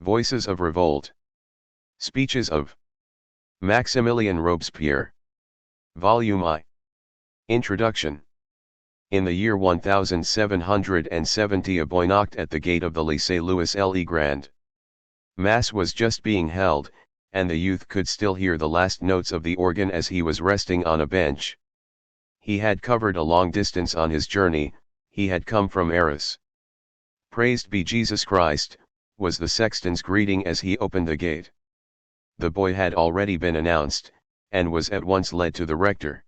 Voices of Revolt. Speeches of Maximillien Robespierre. Volume I. Introduction. In the year 1770 a boy knocked at the gate of the Lycée Louis Le Grand. Mass was just being held, and the youth could still hear the last notes of the organ as he was resting on a bench. He had covered a long distance on his journey, he had come from Arras. "Praised be Jesus Christ," was the sexton's greeting as he opened the gate. The boy had already been announced, and was at once led to the rector.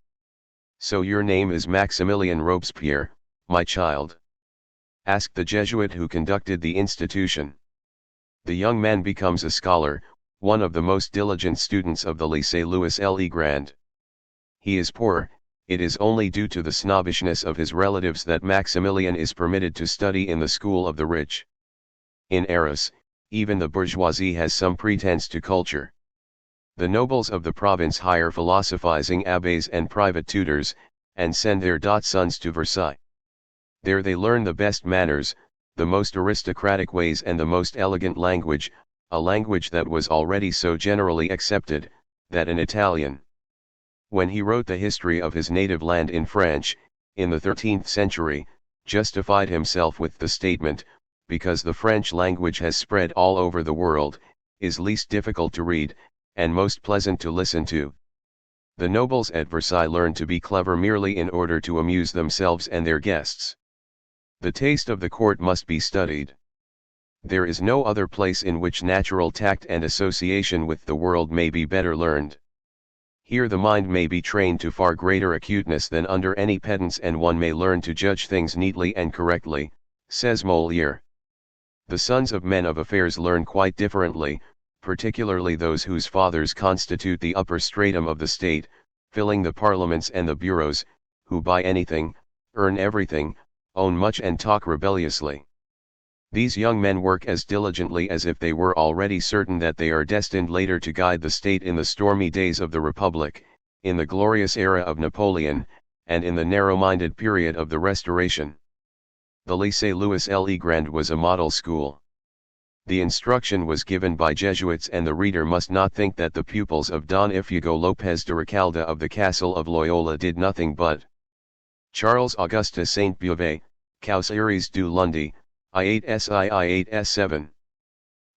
"So your name is Maximillien Robespierre, my child?" asked the Jesuit who conducted the institution. The young man becomes a scholar, one of the most diligent students of the Lycée Louis Le Grand. He is poor. It is only due to the snobbishness of his relatives that Maximillien is permitted to study in the school of the rich. In Arras, even the bourgeoisie has some pretense to culture. The nobles of the province hire philosophizing abbés and private tutors, and send their sons to Versailles. There they learn the best manners, the most aristocratic ways and the most elegant language, a language that was already so generally accepted, that an Italian, when he wrote the history of his native land in French, in the 13th century, justified himself with the statement, because the French language has spread all over the world, is least difficult to read, and most pleasant to listen to. The nobles at Versailles learn to be clever merely in order to amuse themselves and their guests. The taste of the court must be studied. There is no other place in which natural tact and association with the world may be better learned. Here the mind may be trained to far greater acuteness than under any pedants, and one may learn to judge things neatly and correctly, says Molière. The sons of men of affairs learn quite differently, particularly those whose fathers constitute the upper stratum of the state, filling the parliaments and the bureaus, who buy anything, earn everything, own much and talk rebelliously. These young men work as diligently as if they were already certain that they are destined later to guide the state in the stormy days of the Republic, in the glorious era of Napoleon, and in the narrow-minded period of the Restoration. The Lycée Louis Le Grand was a model school. The instruction was given by Jesuits, and the reader must not think that the pupils of Don Ifugo Lopez de Recalde of the Castle of Loyola did nothing but. Charles Auguste Saint Beuve, Causeries du Lundi, I8SI-I8S7.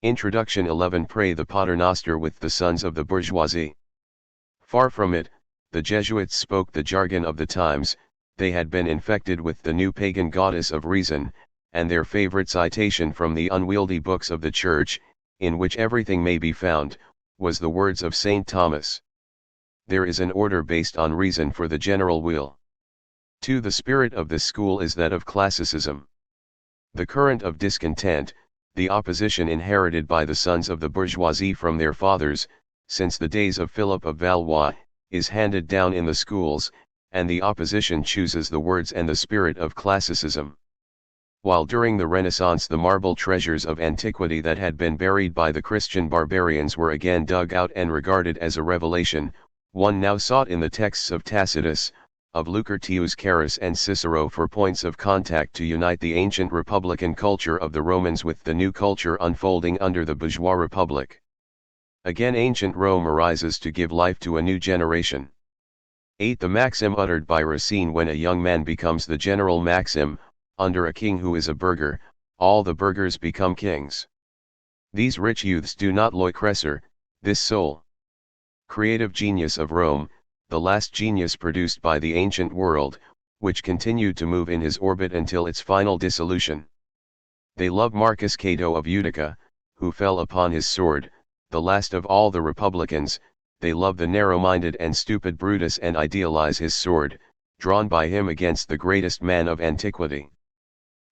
Introduction 11. Pray the Paternoster with the sons of the bourgeoisie. Far from it, the Jesuits spoke the jargon of the times. They had been infected with the new pagan goddess of reason, and their favorite citation from the unwieldy books of the Church, in which everything may be found, was the words of St. Thomas. There is an order based on reason for the general weal. 2. The spirit of this school is that of classicism. The current of discontent, the opposition inherited by the sons of the bourgeoisie from their fathers, since the days of Philip of Valois, is handed down in the schools, and the opposition chooses the words and the spirit of classicism. While during the Renaissance the marble treasures of antiquity that had been buried by the Christian barbarians were again dug out and regarded as a revelation, one now sought in the texts of Tacitus, of Lucretius Carus and Cicero for points of contact to unite the ancient republican culture of the Romans with the new culture unfolding under the bourgeois republic. Again ancient Rome arises to give life to a new generation. 8. The maxim uttered by Racine: when a young man becomes the general maxim, under a king who is a burgher, all the burghers become kings. These rich youths do not loquacer, this sole creative genius of Rome, the last genius produced by the ancient world, which continued to move in his orbit until its final dissolution. They love Marcus Cato of Utica, who fell upon his sword, the last of all the republicans. They love the narrow-minded and stupid Brutus and idealize his sword, drawn by him against the greatest man of antiquity.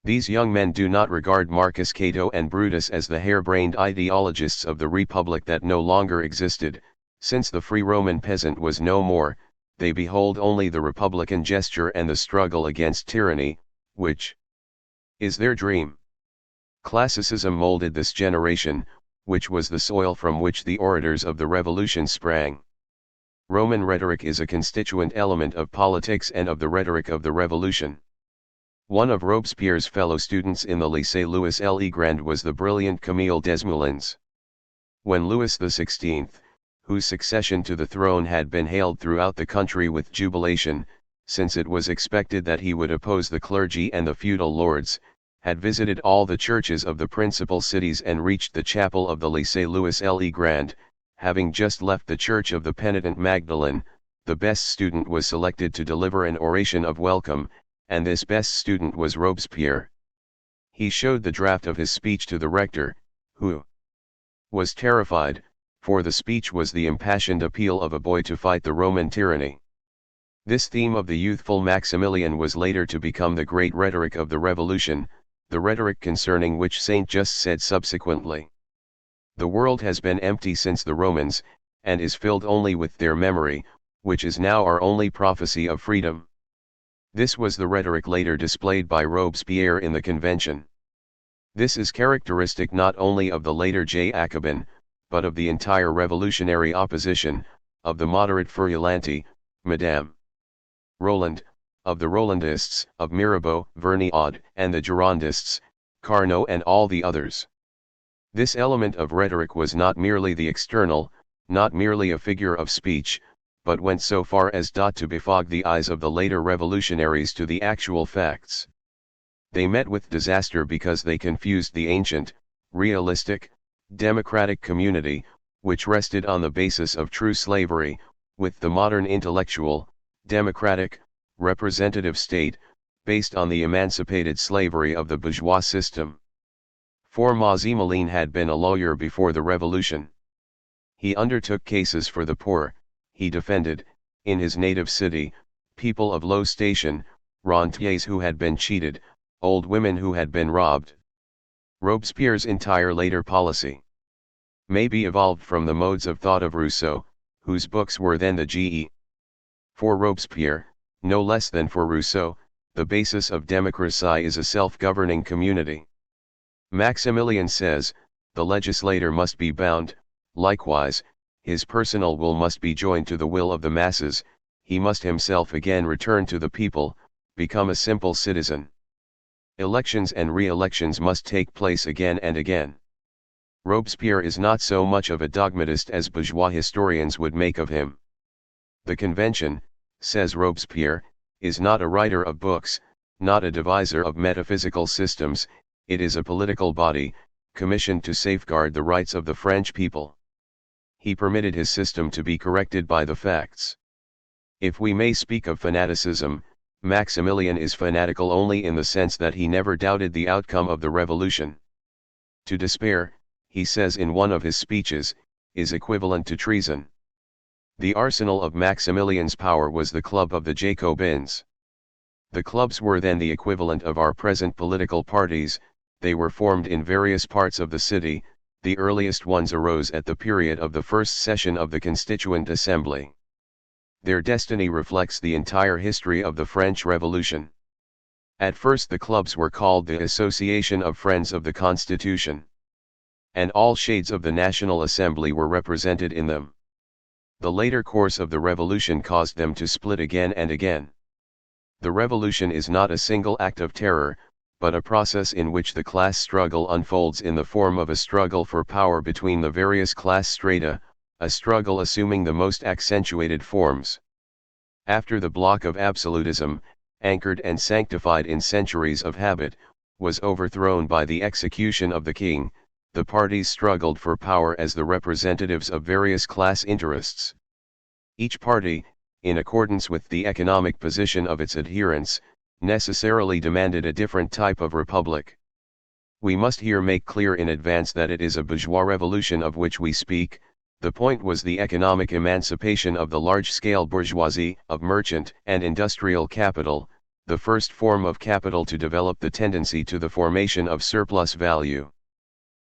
These young men do not regard Marcus Cato and Brutus as the harebrained ideologists of the republic that no longer existed. Since the free Roman peasant was no more, they behold only the republican gesture and the struggle against tyranny, which is their dream. Classicism molded this generation, which was the soil from which the orators of the revolution sprang. Roman rhetoric is a constituent element of politics and of the rhetoric of the revolution. One of Robespierre's fellow students in the Lycée Louis Legrand was the brilliant Camille Desmoulins. When Louis XVI, whose succession to the throne had been hailed throughout the country with jubilation, since it was expected that he would oppose the clergy and the feudal lords, had visited all the churches of the principal cities and reached the chapel of the Lycée Louis Legrand, having just left the church of the penitent Magdalene, the best student was selected to deliver an oration of welcome, and this best student was Robespierre. He showed the draft of his speech to the rector, who was terrified, for the speech was the impassioned appeal of a boy to fight the Roman tyranny. This theme of the youthful Maximillien was later to become the great rhetoric of the Revolution, the rhetoric concerning which Saint Just said subsequently, "The world has been empty since the Romans, and is filled only with their memory, which is now our only prophecy of freedom." This was the rhetoric later displayed by Robespierre in the convention. This is characteristic not only of the later Jacobin, but of the entire revolutionary opposition, of the moderate Feurillanti, Madame Roland, of the Rolandists, of Mirabeau, Vergniaud, and the Girondists, Carnot and all the others. This element of rhetoric was not merely the external, not merely a figure of speech, but went so far as to befog the eyes of the later revolutionaries to the actual facts. They met with disaster because they confused the ancient, realistic, democratic community, which rested on the basis of true slavery, with the modern intellectual, democratic, representative state, based on the emancipated slavery of the bourgeois system. For Maximillien had been a lawyer before the revolution. He undertook cases for the poor, he defended, in his native city, people of low station, rentiers who had been cheated, old women who had been robbed. Robespierre's entire later policy may be evolved from the modes of thought of Rousseau, whose books were then the Ge. For Robespierre, no less than for Rousseau, the basis of democracy is a self-governing community. Maximillien says, the legislator must be bound, likewise, his personal will must be joined to the will of the masses, he must himself again return to the people, become a simple citizen. Elections and re-elections must take place again and again. Robespierre is not so much of a dogmatist as bourgeois historians would make of him. The convention, says Robespierre, is not a writer of books, not a deviser of metaphysical systems, it is a political body, commissioned to safeguard the rights of the French people. He permitted his system to be corrected by the facts. If we may speak of fanaticism, Maximillien is fanatical only in the sense that he never doubted the outcome of the revolution. To despair, he says in one of his speeches, is equivalent to treason. The arsenal of Maximilien's power was the club of the Jacobins. The clubs were then the equivalent of our present political parties, they were formed in various parts of the city, the earliest ones arose at the period of the first session of the Constituent Assembly. Their destiny reflects the entire history of the French Revolution. At first the clubs were called the Association of Friends of the Constitution. And all shades of the National Assembly were represented in them. The later course of the revolution caused them to split again and again. The revolution is not a single act of terror, but a process in which the class struggle unfolds in the form of a struggle for power between the various class strata, a struggle assuming the most accentuated forms. After the block of absolutism, anchored and sanctified in centuries of habit, was overthrown by the execution of the king, the parties struggled for power as the representatives of various class interests. Each party, in accordance with the economic position of its adherents, necessarily demanded a different type of republic. We must here make clear in advance that it is a bourgeois revolution of which we speak. The point was the economic emancipation of the large-scale bourgeoisie, of merchant and industrial capital, the first form of capital to develop the tendency to the formation of surplus value.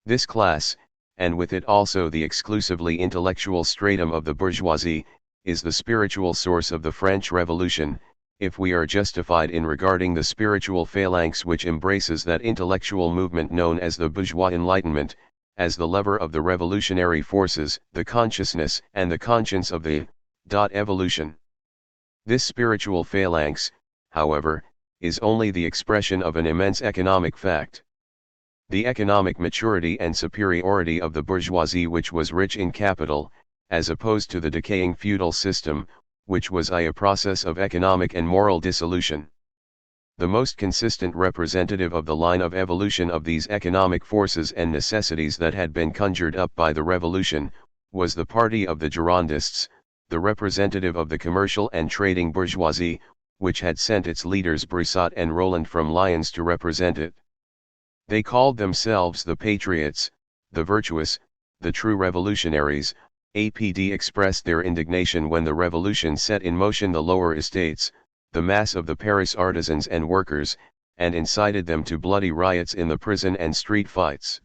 This class, and with it also the exclusively intellectual stratum of the bourgeoisie, is the spiritual source of the French Revolution, if we are justified in regarding the spiritual phalanx which embraces that intellectual movement known as the bourgeois enlightenment, as the lever of the revolutionary forces, the consciousness and the conscience of the evolution. This spiritual phalanx, however, is only the expression of an immense economic fact. The economic maturity and superiority of the bourgeoisie, which was rich in capital, as opposed to the decaying feudal system, which was a process of economic and moral dissolution. The most consistent representative of the line of evolution of these economic forces and necessities that had been conjured up by the Revolution, was the party of the Girondists, the representative of the commercial and trading bourgeoisie, which had sent its leaders Broussat and Roland from Lyons to represent it. They called themselves the Patriots, the Virtuous, the True Revolutionaries. APD expressed their indignation when the revolution set in motion the lower estates, the mass of the Paris artisans and workers, and incited them to bloody riots in the prison and street fights.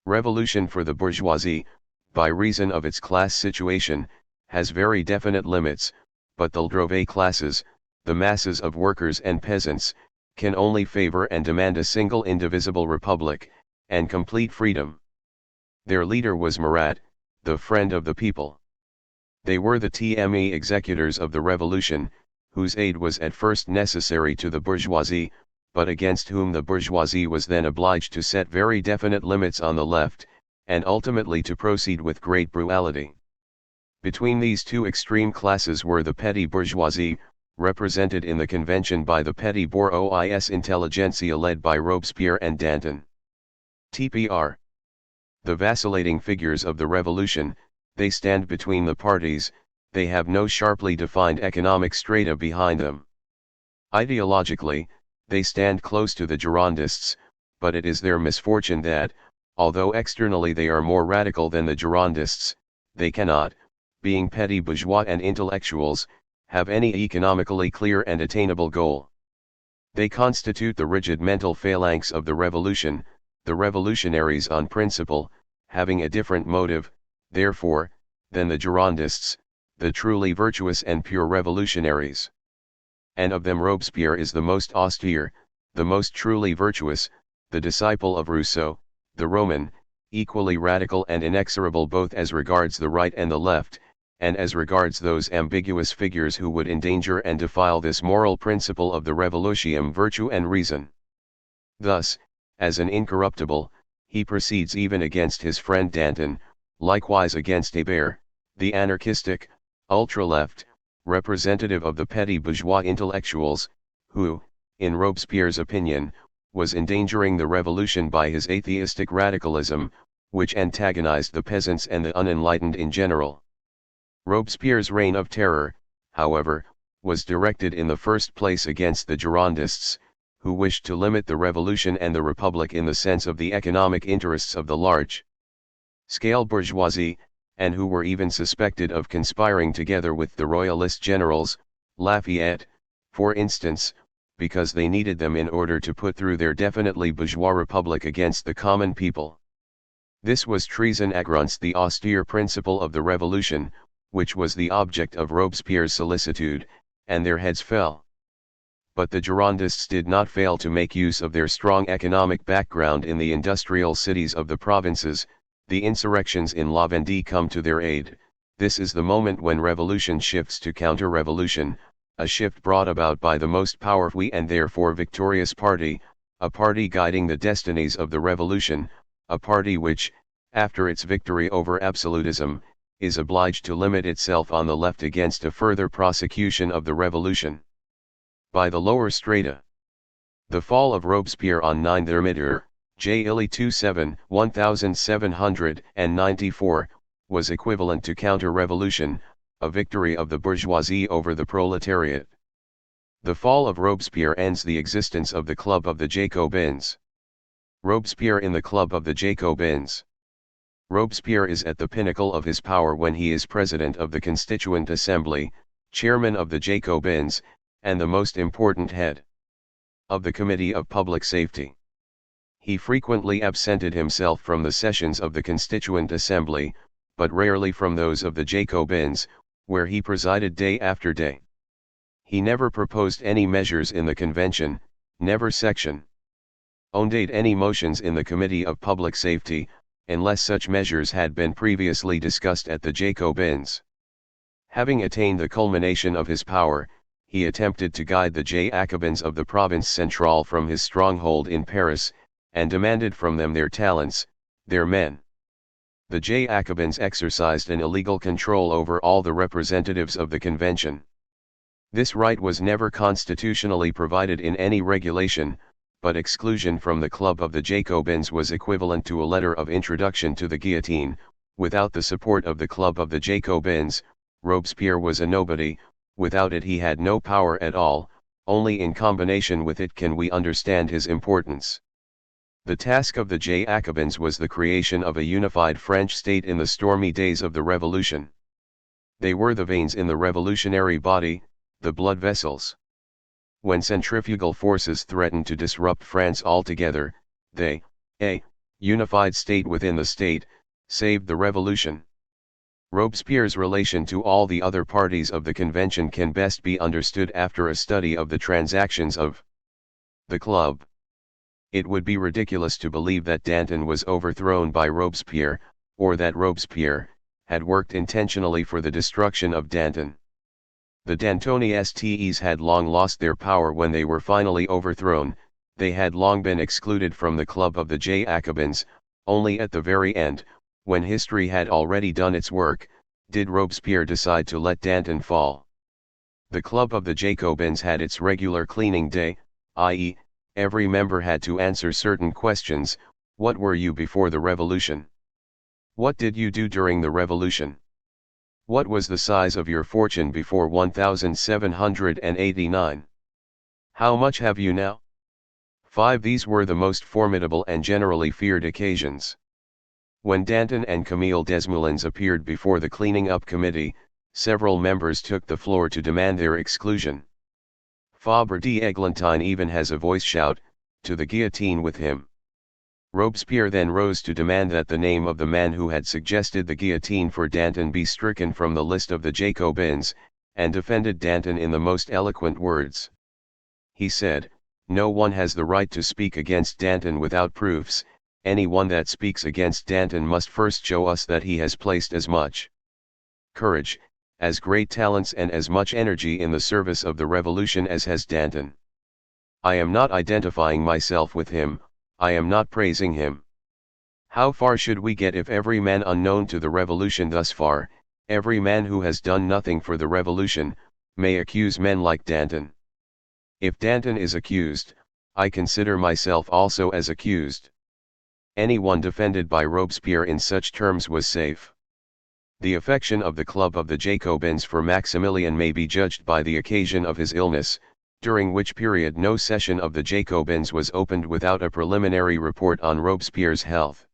Revolution for the bourgeoisie, by reason of its class situation, has very definite limits, but the drove classes, the masses of workers and peasants, can only favor and demand a single indivisible republic, and complete freedom. Their leader was Marat, the friend of the people. They were the TME executors of the revolution, whose aid was at first necessary to the bourgeoisie, but against whom the bourgeoisie was then obliged to set very definite limits on the left, and ultimately to proceed with great brutality. Between these two extreme classes were the petty bourgeoisie, represented in the convention by the petty bourgeois intelligentsia led by Robespierre and Danton. TPR. The vacillating figures of the revolution, they stand between the parties, they have no sharply defined economic strata behind them. Ideologically, they stand close to the Girondists, but it is their misfortune that, although externally they are more radical than the Girondists, they cannot, being petty bourgeois and intellectuals, have any economically clear and attainable goal. They constitute the rigid mental phalanx of the revolution, the revolutionaries on principle, having a different motive, therefore, than the Girondists, the truly virtuous and pure revolutionaries. And of them Robespierre is the most austere, the most truly virtuous, the disciple of Rousseau, the Roman, equally radical and inexorable both as regards the right and the left, and as regards those ambiguous figures who would endanger and defile this moral principle of the revolutium virtue and reason. Thus, as an incorruptible, he proceeds even against his friend Danton, likewise against Hébert, the anarchistic, ultra-left, representative of the petty bourgeois intellectuals, who, in Robespierre's opinion, was endangering the revolution by his atheistic radicalism, which antagonized the peasants and the unenlightened in general. Robespierre's reign of terror, however, was directed in the first place against the Girondists, who wished to limit the revolution and the republic in the sense of the economic interests of the large-scale bourgeoisie, and who were even suspected of conspiring together with the royalist generals, Lafayette, for instance, because they needed them in order to put through their definitely bourgeois republic against the common people. This was treason against the austere principle of the revolution, which was the object of Robespierre's solicitude, and their heads fell. But the Girondists did not fail to make use of their strong economic background in the industrial cities of the provinces. The insurrections in La Vendée come to their aid. This is the moment when revolution shifts to counter-revolution, a shift brought about by the most powerful and therefore victorious party, a party guiding the destinies of the revolution, a party which, after its victory over absolutism, is obliged to limit itself on the left against a further prosecution of the revolution. By the lower strata. The fall of Robespierre on 9 Thermidor, J. Illy 27, 1794, was equivalent to counter-revolution, a victory of the bourgeoisie over the proletariat. The fall of Robespierre ends the existence of the Club of the Jacobins. Robespierre in the Club of the Jacobins. Robespierre is at the pinnacle of his power when he is president of the Constituent Assembly, chairman of the Jacobins, and the most important head of the Committee of Public Safety. He frequently absented himself from the sessions of the Constituent Assembly, but rarely from those of the Jacobins, where he presided day after day. He never proposed any measures in the convention, never sectioned any motions in the Committee of Public Safety, unless such measures had been previously discussed at the Jacobins. Having attained the culmination of his power, he attempted to guide the Jacobins of the Province Centrale from his stronghold in Paris, and demanded from them their talents, their men. The Jacobins exercised an illegal control over all the representatives of the convention. This right was never constitutionally provided in any regulation, but exclusion from the Club of the Jacobins was equivalent to a letter of introduction to the guillotine. Without the support of the Club of the Jacobins, Robespierre was a nobody. Without it he had no power at all. Only in combination with it can we understand his importance. The task of the Jacobins was the creation of a unified French state in the stormy days of the Revolution. They were the veins in the revolutionary body, the blood vessels. When centrifugal forces threatened to disrupt France altogether, they, a unified state within the state, saved the revolution. Robespierre's relation to all the other parties of the convention can best be understood after a study of the transactions of the club. It would be ridiculous to believe that Danton was overthrown by Robespierre, or that Robespierre had worked intentionally for the destruction of Danton. The Dantonistes had long lost their power when they were finally overthrown. They had long been excluded from the Club of the Jacobins. Only at the very end, when history had already done its work, did Robespierre decide to let Danton fall. The Club of the Jacobins had its regular cleaning day, i.e., every member had to answer certain questions. What were you before the revolution? What did you do during the revolution? What was the size of your fortune before 1789? How much have you now? 5. These were the most formidable and generally feared occasions. When Danton and Camille Desmoulins appeared before the cleaning up committee, several members took the floor to demand their exclusion. Fabre d'Eglantine even has a voice shout, "To the guillotine with him." Robespierre then rose to demand that the name of the man who had suggested the guillotine for Danton be stricken from the list of the Jacobins, and defended Danton in the most eloquent words. He said, "No one has the right to speak against Danton without proofs. Anyone that speaks against Danton must first show us that he has placed as much courage, as great talents and as much energy in the service of the revolution as has Danton. I am not identifying myself with him, I am not praising him. How far should we get if every man unknown to the revolution thus far, every man who has done nothing for the revolution, may accuse men like Danton? If Danton is accused, I consider myself also as accused." Anyone defended by Robespierre in such terms was safe. The affection of the Club of the Jacobins for Maximillien may be judged by the occasion of his illness, during which period no session of the Jacobins was opened without a preliminary report on Robespierre's health.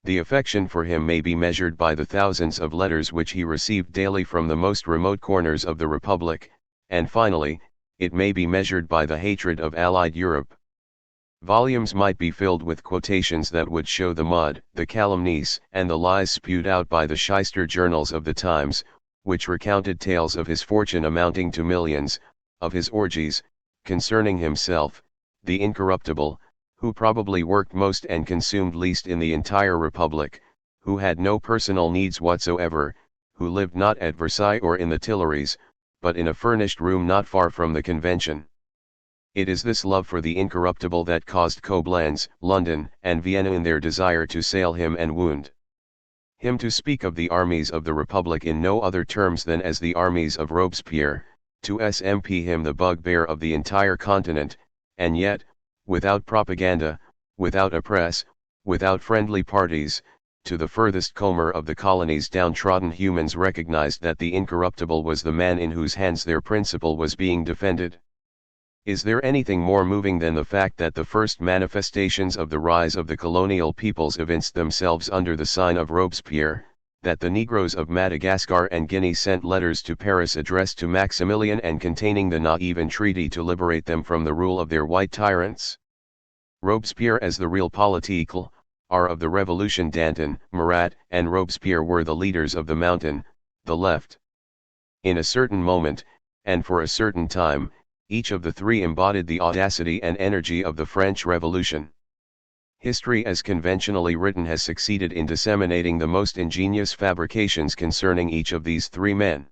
The affection for him may be measured by the thousands of letters which he received daily from the most remote corners of the Republic, and finally, it may be measured by the hatred of Allied Europe. Volumes might be filled with quotations that would show the mud, the calumnies, and the lies spewed out by the shyster journals of the times, which recounted tales of his fortune amounting to millions, of his orgies, concerning himself, the incorruptible, who probably worked most and consumed least in the entire Republic, who had no personal needs whatsoever, who lived not at Versailles or in the Tuileries, but in a furnished room not far from the Convention. It is this love for the incorruptible that caused Coblentz, London, and Vienna in their desire to assail him and wound him, to speak of the armies of the Republic in no other terms than as the armies of Robespierre, to SMP him the bugbear of the entire continent, and yet, without propaganda, without a press, without friendly parties, to the furthest comber of the colony's downtrodden humans recognized that the incorruptible was the man in whose hands their principle was being defended. Is there anything more moving than the fact that the first manifestations of the rise of the colonial peoples evinced themselves under the sign of Robespierre, that the Negroes of Madagascar and Guinea sent letters to Paris addressed to Maximillien and containing the naive entreaty to liberate them from the rule of their white tyrants? Robespierre as the real political, are of the revolution. Danton, Marat, and Robespierre were the leaders of the Mountain, the left. In a certain moment, and for a certain time, each of the three embodied the audacity and energy of the French Revolution. History as conventionally written has succeeded in disseminating the most ingenious fabrications concerning each of these three men.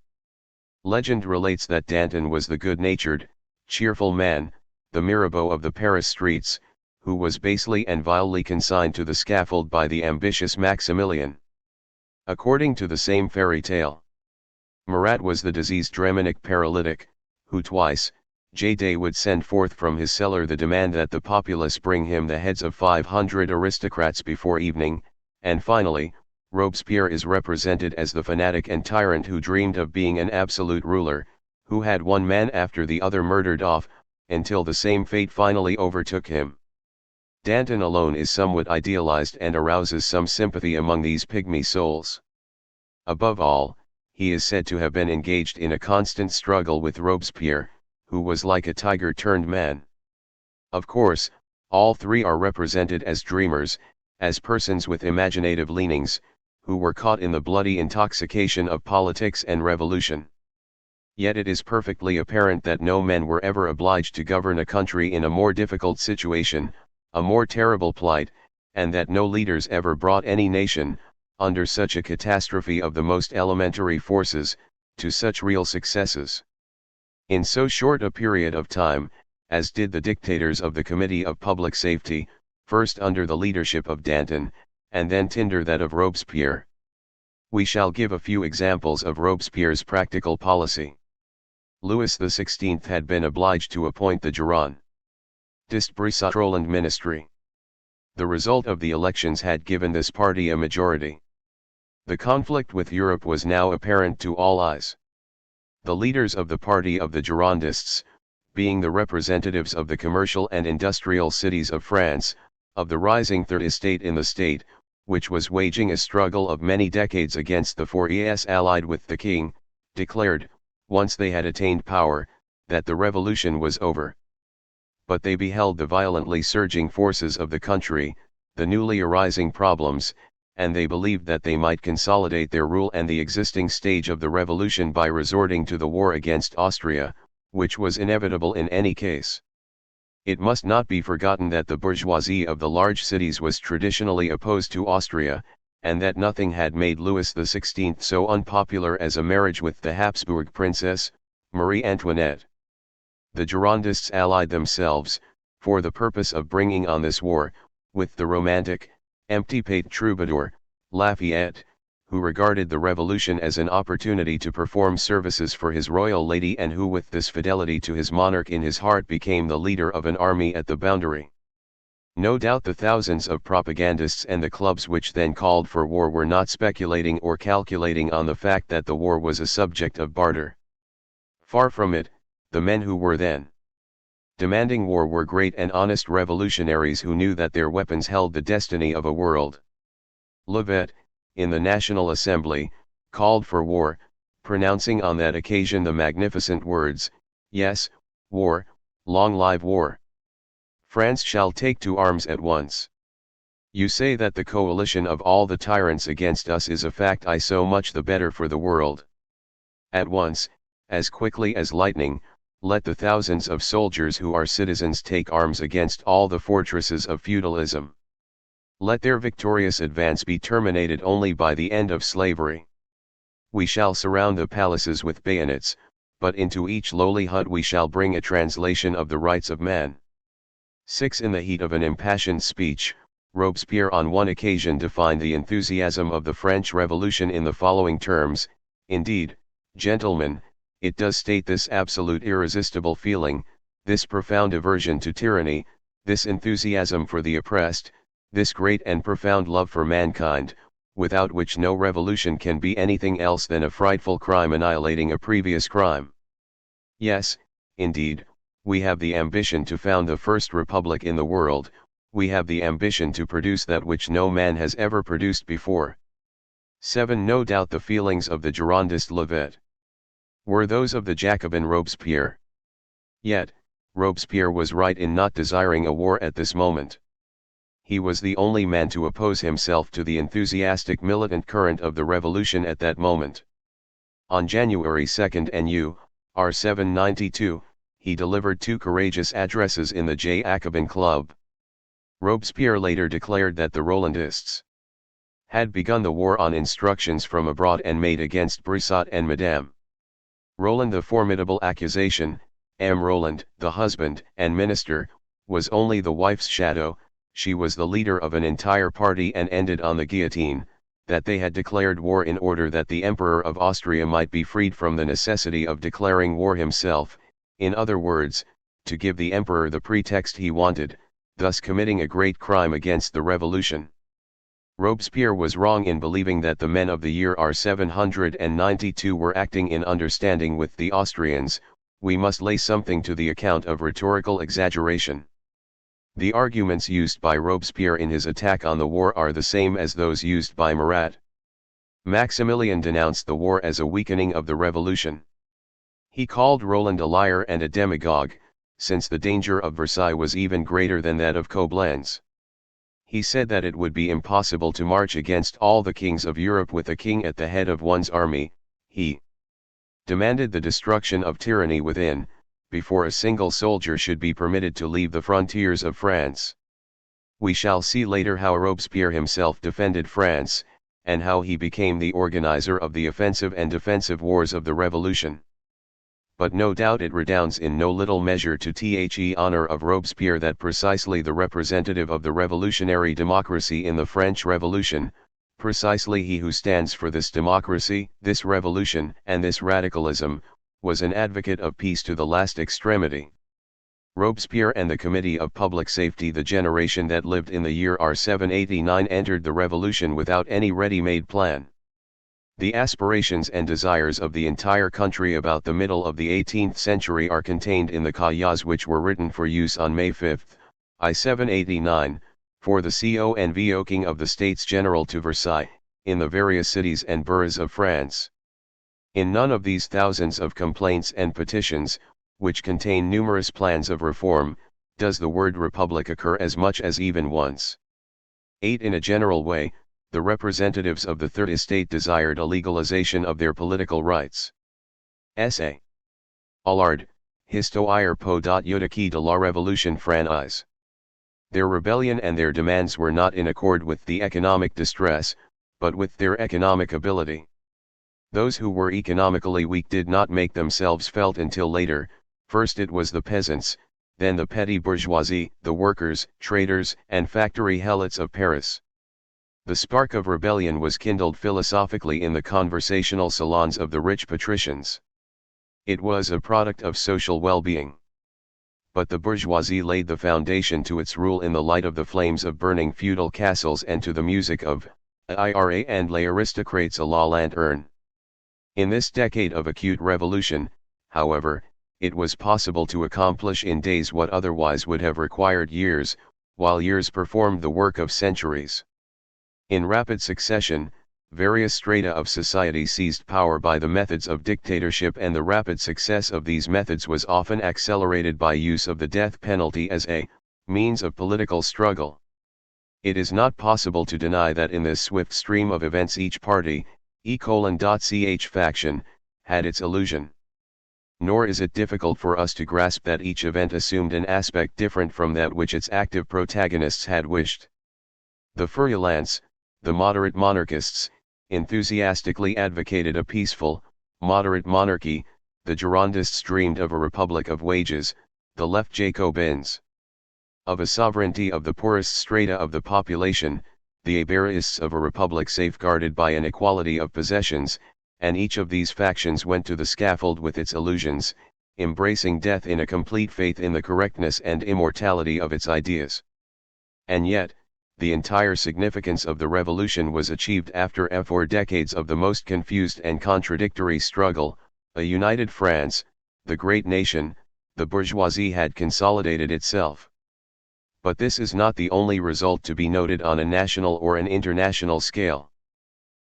Legend relates that Danton was the good-natured, cheerful man, the Mirabeau of the Paris streets, who was basely and vilely consigned to the scaffold by the ambitious Maximillien. According to the same fairy tale, Marat was the diseased Dremonic paralytic, who twice, J-Day would send forth from his cellar the demand that the populace bring him the heads of 500 aristocrats before evening, and finally, Robespierre is represented as the fanatic and tyrant who dreamed of being an absolute ruler, who had one man after the other murdered off, until the same fate finally overtook him. Danton alone is somewhat idealized and arouses some sympathy among these pygmy souls. Above all, he is said to have been engaged in a constant struggle with Robespierre, who was like a tiger turned man. Of course, all three are represented as dreamers, as persons with imaginative leanings, who were caught in the bloody intoxication of politics and revolution. Yet it is perfectly apparent that no men were ever obliged to govern a country in a more difficult situation, a more terrible plight, and that no leaders ever brought any nation, under such a catastrophe of the most elementary forces, to such real successes. In so short a period of time, as did the dictators of the Committee of Public Safety, first under the leadership of Danton, and then under that of Robespierre. We shall give a few examples of Robespierre's practical policy. Louis XVI had been obliged to appoint the Gironde d'Ist Roland ministry. The result of the elections had given this party a majority. The conflict with Europe was now apparent to all eyes. The leaders of the party of the Girondists, being the representatives of the commercial and industrial cities of France, of the rising Third Estate in the state, which was waging a struggle of many decades against the Fouriers allied with the king, declared, once they had attained power, that the revolution was over. But they beheld the violently surging forces of the country, the newly arising problems, and they believed that they might consolidate their rule and the existing stage of the revolution by resorting to the war against Austria, which was inevitable in any case. It must not be forgotten that the bourgeoisie of the large cities was traditionally opposed to Austria, and that nothing had made Louis XVI so unpopular as a marriage with the Habsburg princess, Marie Antoinette. The Girondists allied themselves, for the purpose of bringing on this war, with the romantic, empty-pate troubadour, Lafayette, who regarded the revolution as an opportunity to perform services for his royal lady and who with this fidelity to his monarch in his heart became the leader of an army at the boundary. No doubt the thousands of propagandists and the clubs which then called for war were not speculating or calculating on the fact that the war was a subject of barter. Far from it, the men who were then demanding war were great and honest revolutionaries who knew that their weapons held the destiny of a world. Levet, in the National Assembly, called for war, pronouncing on that occasion the magnificent words, "Yes, war, long live war. France shall take to arms at once. You say that the coalition of all the tyrants against us is a fact, I so much the better for the world. At once, as quickly as lightning, let the thousands of soldiers who are citizens take arms against all the fortresses of feudalism. Let their victorious advance be terminated only by the end of slavery. We shall surround the palaces with bayonets, but into each lowly hut we shall bring a translation of the rights of man." 6. In the heat of an impassioned speech, Robespierre on one occasion defined the enthusiasm of the French Revolution in the following terms: "Indeed, gentlemen, it does state this absolute irresistible feeling, this profound aversion to tyranny, this enthusiasm for the oppressed, this great and profound love for mankind, without which no revolution can be anything else than a frightful crime annihilating a previous crime. Yes, indeed, we have the ambition to found the first republic in the world, we have the ambition to produce that which no man has ever produced before." 7. No doubt the feelings of the Girondist Levet were those of the Jacobin Robespierre. Yet, Robespierre was right in not desiring a war at this moment. He was the only man to oppose himself to the enthusiastic militant current of the revolution at that moment. On January 2 NU/R 792, he delivered 2 courageous addresses in the Jacobin Club. Robespierre later declared that the Rolandists had begun the war on instructions from abroad and made against Brissac and Madame Roland, the formidable accusation, M. Roland, the husband and minister, was only the wife's shadow. She was the leader of an entire party and ended on the guillotine, that they had declared war in order that the Emperor of Austria might be freed from the necessity of declaring war himself, in other words, to give the Emperor the pretext he wanted, thus committing a great crime against the revolution. Robespierre was wrong in believing that the men of the year R792 were acting in understanding with the Austrians. We must lay something to the account of rhetorical exaggeration. The arguments used by Robespierre in his attack on the war are the same as those used by Marat. Maximillien denounced the war as a weakening of the revolution. He called Roland a liar and a demagogue, since the danger of Versailles was even greater than that of Coblentz. He said that it would be impossible to march against all the kings of Europe with a king at the head of one's army. He demanded the destruction of tyranny within, before a single soldier should be permitted to leave the frontiers of France. We shall see later how Robespierre himself defended France, and how he became the organizer of the offensive and defensive wars of the Revolution. But no doubt it redounds in no little measure to the honor of Robespierre that precisely the representative of the revolutionary democracy in the French Revolution, precisely he who stands for this democracy, this revolution, and this radicalism, was an advocate of peace to the last extremity. Robespierre and the Committee of Public Safety, the generation that lived in the year R789, entered the revolution without any ready-made plan. The aspirations and desires of the entire country about the middle of the 18th century are contained in the cahiers which were written for use on May 5, I-789, for the convoking of the States General to Versailles, in the various cities and boroughs of France. In none of these thousands of complaints and petitions, which contain numerous plans of reform, does the word republic occur as much as even once. 8. In a general way, the representatives of the Third Estate desired a legalization of their political rights. S.A. Allard, Histoire politique de la Révolution française. Their rebellion and their demands were not in accord with the economic distress, but with their economic ability. Those who were economically weak did not make themselves felt until later. First it was the peasants, then the petty bourgeoisie, the workers, traders, and factory helots of Paris. The spark of rebellion was kindled philosophically in the conversational salons of the rich patricians. It was a product of social well-being. But the bourgeoisie laid the foundation to its rule in the light of the flames of burning feudal castles and to the music of IRA and les aristocrates à la lanterne. In this decade of acute revolution, however, it was possible to accomplish in days what otherwise would have required years, while years performed the work of centuries. In rapid succession, various strata of society seized power by the methods of dictatorship, and the rapid success of these methods was often accelerated by use of the death penalty as a means of political struggle. It is not possible to deny that in this swift stream of events each party, ch faction, had its illusion. Nor is it difficult for us to grasp that each event assumed an aspect different from that which its active protagonists had wished. The Feuillants, the moderate monarchists, enthusiastically advocated a peaceful, moderate monarchy. The Girondists dreamed of a republic of wages, the left Jacobins of a sovereignty of the poorest strata of the population, the Hébérists of a republic safeguarded by an equality of possessions, and each of these factions went to the scaffold with its illusions, embracing death in a complete faith in the correctness and immortality of its ideas. And yet, the entire significance of the revolution was achieved after 4 decades of the most confused and contradictory struggle. A united France, the great nation, the bourgeoisie had consolidated itself. But this is not the only result to be noted on a national or an international scale.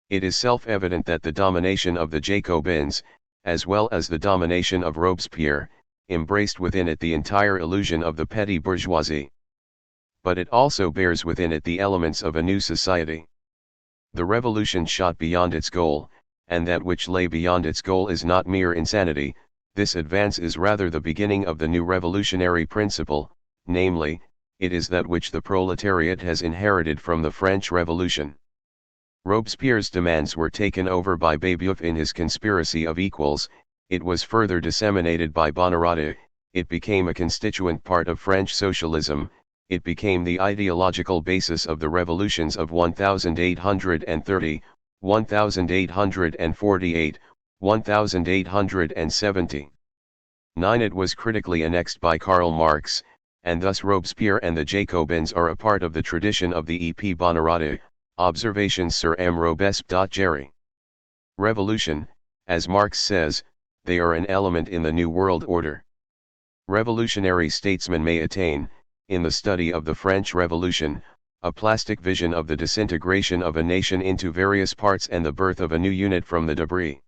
It is self-evident that the domination of the Jacobins, as well as the domination of Robespierre, embraced within it the entire illusion of the petty bourgeoisie. But it also bears within it the elements of a new society. The revolution shot beyond its goal, and that which lay beyond its goal is not mere insanity. This advance is rather the beginning of the new revolutionary principle, namely, it is that which the proletariat has inherited from the French Revolution. Robespierre's demands were taken over by Babeuf in his conspiracy of equals, It was further disseminated by Buonarroti, it became a constituent part of French socialism, it became the ideological basis of the revolutions of 1830, 1848, 1870. 9. It was critically annexed by Karl Marx, and thus Robespierre and the Jacobins are a part of the tradition of the EP Buonarroti, Observations sur M. Robespierre. Revolution, as Marx says, they are an element in the New World Order. Revolutionary statesmen may attain, in the study of the French Revolution, a plastic vision of the disintegration of a nation into various parts and the birth of a new unit from the debris.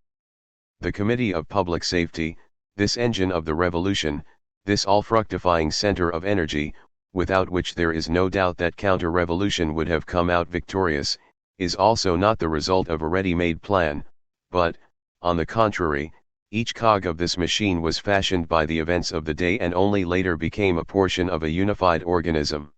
The Committee of Public Safety, this engine of the revolution, this all-fructifying center of energy, without which there is no doubt that counter-revolution would have come out victorious, is also not the result of a ready-made plan, but, on the contrary, each cog of this machine was fashioned by the events of the day and only later became a portion of a unified organism.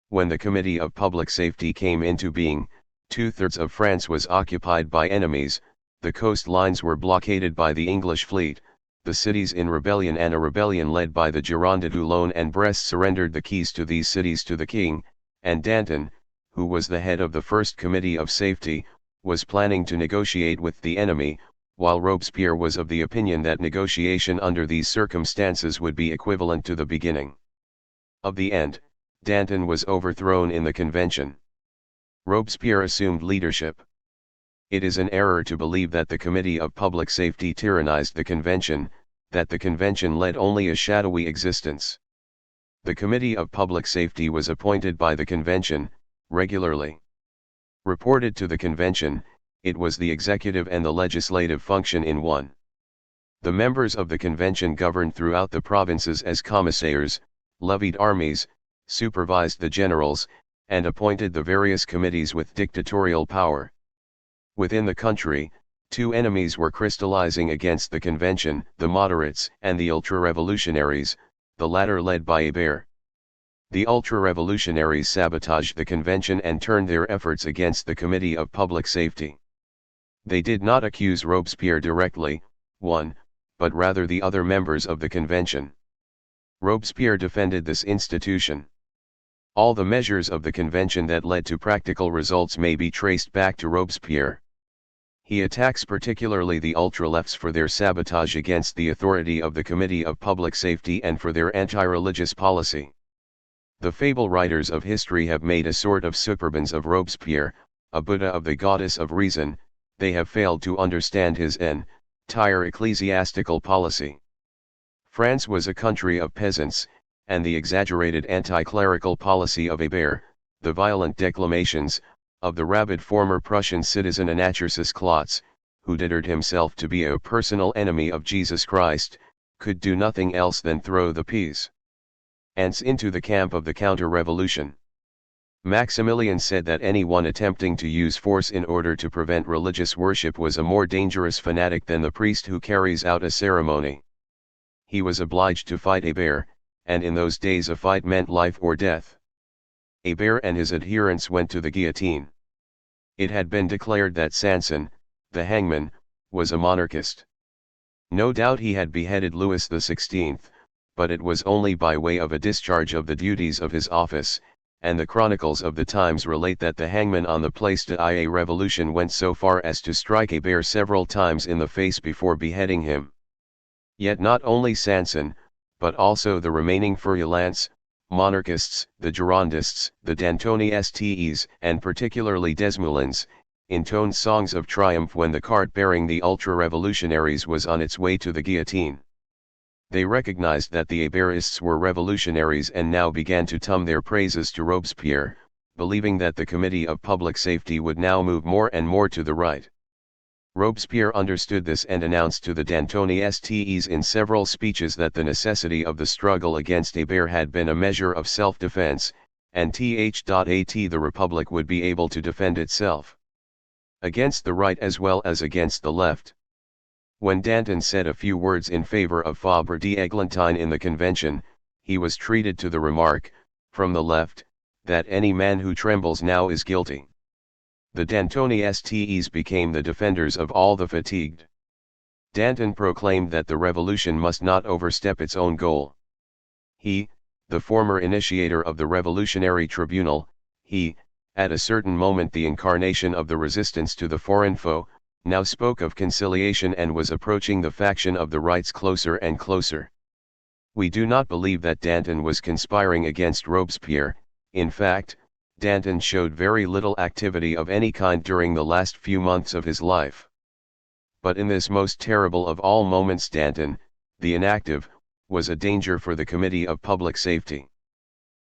When the Committee of Public Safety came into being, 2/3 of France was occupied by enemies, the coastlines were blockaded by the English fleet, the cities in rebellion, and a rebellion led by the Gironde d'Oulogne and Brest surrendered the keys to these cities to the king, and Danton, who was the head of the first Committee of Safety, was planning to negotiate with the enemy, while Robespierre was of the opinion that negotiation under these circumstances would be equivalent to the beginning of the end. Danton was overthrown in the convention. Robespierre assumed leadership. It is an error to believe that the Committee of Public Safety tyrannized the convention, that the convention led only a shadowy existence. The Committee of Public Safety was appointed by the convention, regularly. Reported to the convention, it was the executive and the legislative function in one. The members of the convention governed throughout the provinces as commissaires, levied armies, supervised the generals, and appointed the various committees with dictatorial power. Within the country, two enemies were crystallizing against the convention, the moderates and the ultra-revolutionaries, the latter led by Hébert. The ultra-revolutionaries sabotaged the convention and turned their efforts against the Committee of Public Safety. They did not accuse Robespierre directly, but rather the other members of the convention. Robespierre defended this institution. All the measures of the convention that led to practical results may be traced back to Robespierre. He attacks particularly the ultra-lefts for their sabotage against the authority of the Committee of Public Safety and for their anti-religious policy. The fable writers of history have made a sort of superbans of Robespierre, a Buddha of the goddess of reason. They have failed to understand his entire ecclesiastical policy. France was a country of peasants, and the exaggerated anti-clerical policy of Hébert, the violent declamations, of the rabid former Prussian citizen Anacharsis Klotz, who declared himself to be a personal enemy of Jesus Christ, could do nothing else than throw the peasants into the camp of the counter-revolution. Maximillien said that anyone attempting to use force in order to prevent religious worship was a more dangerous fanatic than the priest who carries out a ceremony. He was obliged to fight Hébert, and in those days a fight meant life or death. Hébert and his adherents went to the guillotine. It had been declared that Sanson, the hangman, was a monarchist. No doubt he had beheaded Louis XVI, but it was only by way of a discharge of the duties of his office, and the chronicles of the times relate that the hangman on the Place de la Revolution went so far as to strike Hébert several times in the face before beheading him. Yet not only Sanson, but also the remaining Feuillants, monarchists, the Girondists, the Dantonistes, and particularly Desmoulins, intoned songs of triumph when the cart bearing the ultra-revolutionaries was on its way to the guillotine. They recognized that the Héberists were revolutionaries and now began to tum their praises to Robespierre, believing that the Committee of Public Safety would now move more and more to the right. Robespierre understood this and announced to the Dantonistes in several speeches that the necessity of the struggle against Hébert had been a measure of self-defense, and THIRD the Republic would be able to defend itself against the right as well as against the left. When Danton said a few words in favor of Fabre d'Eglantine in the convention, he was treated to the remark, from the left, that any man who trembles now is guilty. The Dantonistes became the defenders of all the fatigued. Danton proclaimed that the revolution must not overstep its own goal. He, the former initiator of the Revolutionary Tribunal, he, at a certain moment the incarnation of the resistance to the foreign foe, now spoke of conciliation and was approaching the faction of the rights closer and closer. We do not believe that Danton was conspiring against Robespierre. In fact, Danton showed very little activity of any kind during the last few months of his life. But in this most terrible of all moments Danton, the inactive, was a danger for the Committee of Public Safety.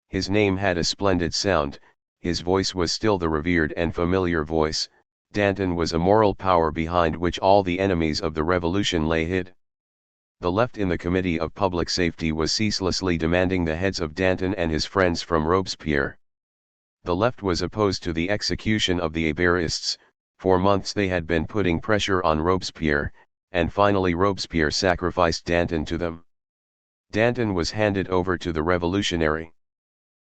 His name had a splendid sound, his voice was still the revered and familiar voice. Danton was a moral power behind which all the enemies of the revolution lay hid. The left in the Committee of Public Safety was ceaselessly demanding the heads of Danton and his friends from Robespierre. The left was opposed to the execution of the Hébérists. For months they had been putting pressure on Robespierre, and finally Robespierre sacrificed Danton to them. Danton was handed over to the Revolutionary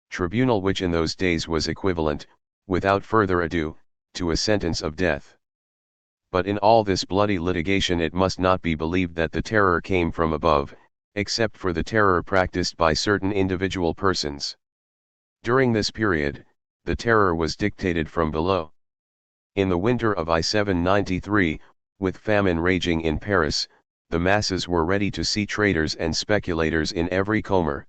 Tribunal, which in those days was equivalent, without further ado, to a sentence of death. But in all this bloody litigation it must not be believed that the terror came from above, except for the terror practiced by certain individual persons. During this period, the terror was dictated from below. In the winter of 1793, with famine raging in Paris, the masses were ready to see traders and speculators in every corner.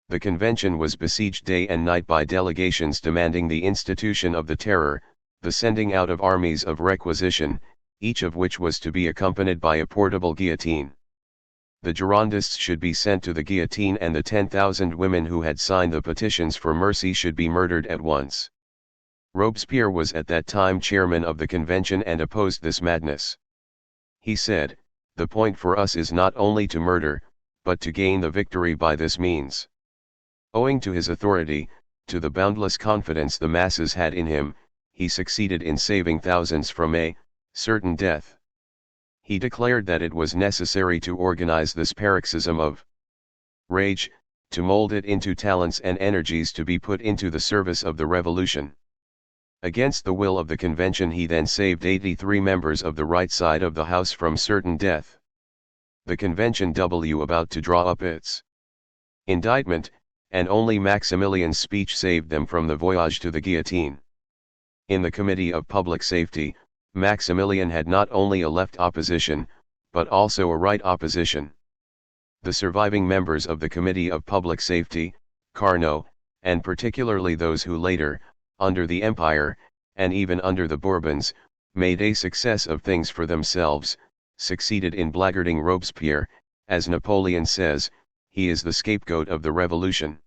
The convention was besieged day and night by delegations demanding the institution of the terror, the sending out of armies of requisition, each of which was to be accompanied by a portable guillotine. The Girondists should be sent to the guillotine and the 10,000 women who had signed the petitions for mercy should be murdered at once. Robespierre was at that time chairman of the convention and opposed this madness. He said, "The point for us is not only to murder, but to gain the victory by this means." Owing to his authority, to the boundless confidence the masses had in him, he succeeded in saving thousands from a certain death. He declared that it was necessary to organize this paroxysm of rage, to mold it into talents and energies to be put into the service of the revolution. Against the will of the convention he then saved 83 members of the right side of the House from certain death. The convention about to draw up its indictment, and only Maximillien's speech saved them from the voyage to the guillotine. In the Committee of Public Safety, Maximillien had not only a left opposition, but also a right opposition. The surviving members of the Committee of Public Safety, Carnot, and particularly those who later, under the Empire, and even under the Bourbons, made a success of things for themselves, succeeded in blackguarding Robespierre. As Napoleon says, he is the scapegoat of the revolution.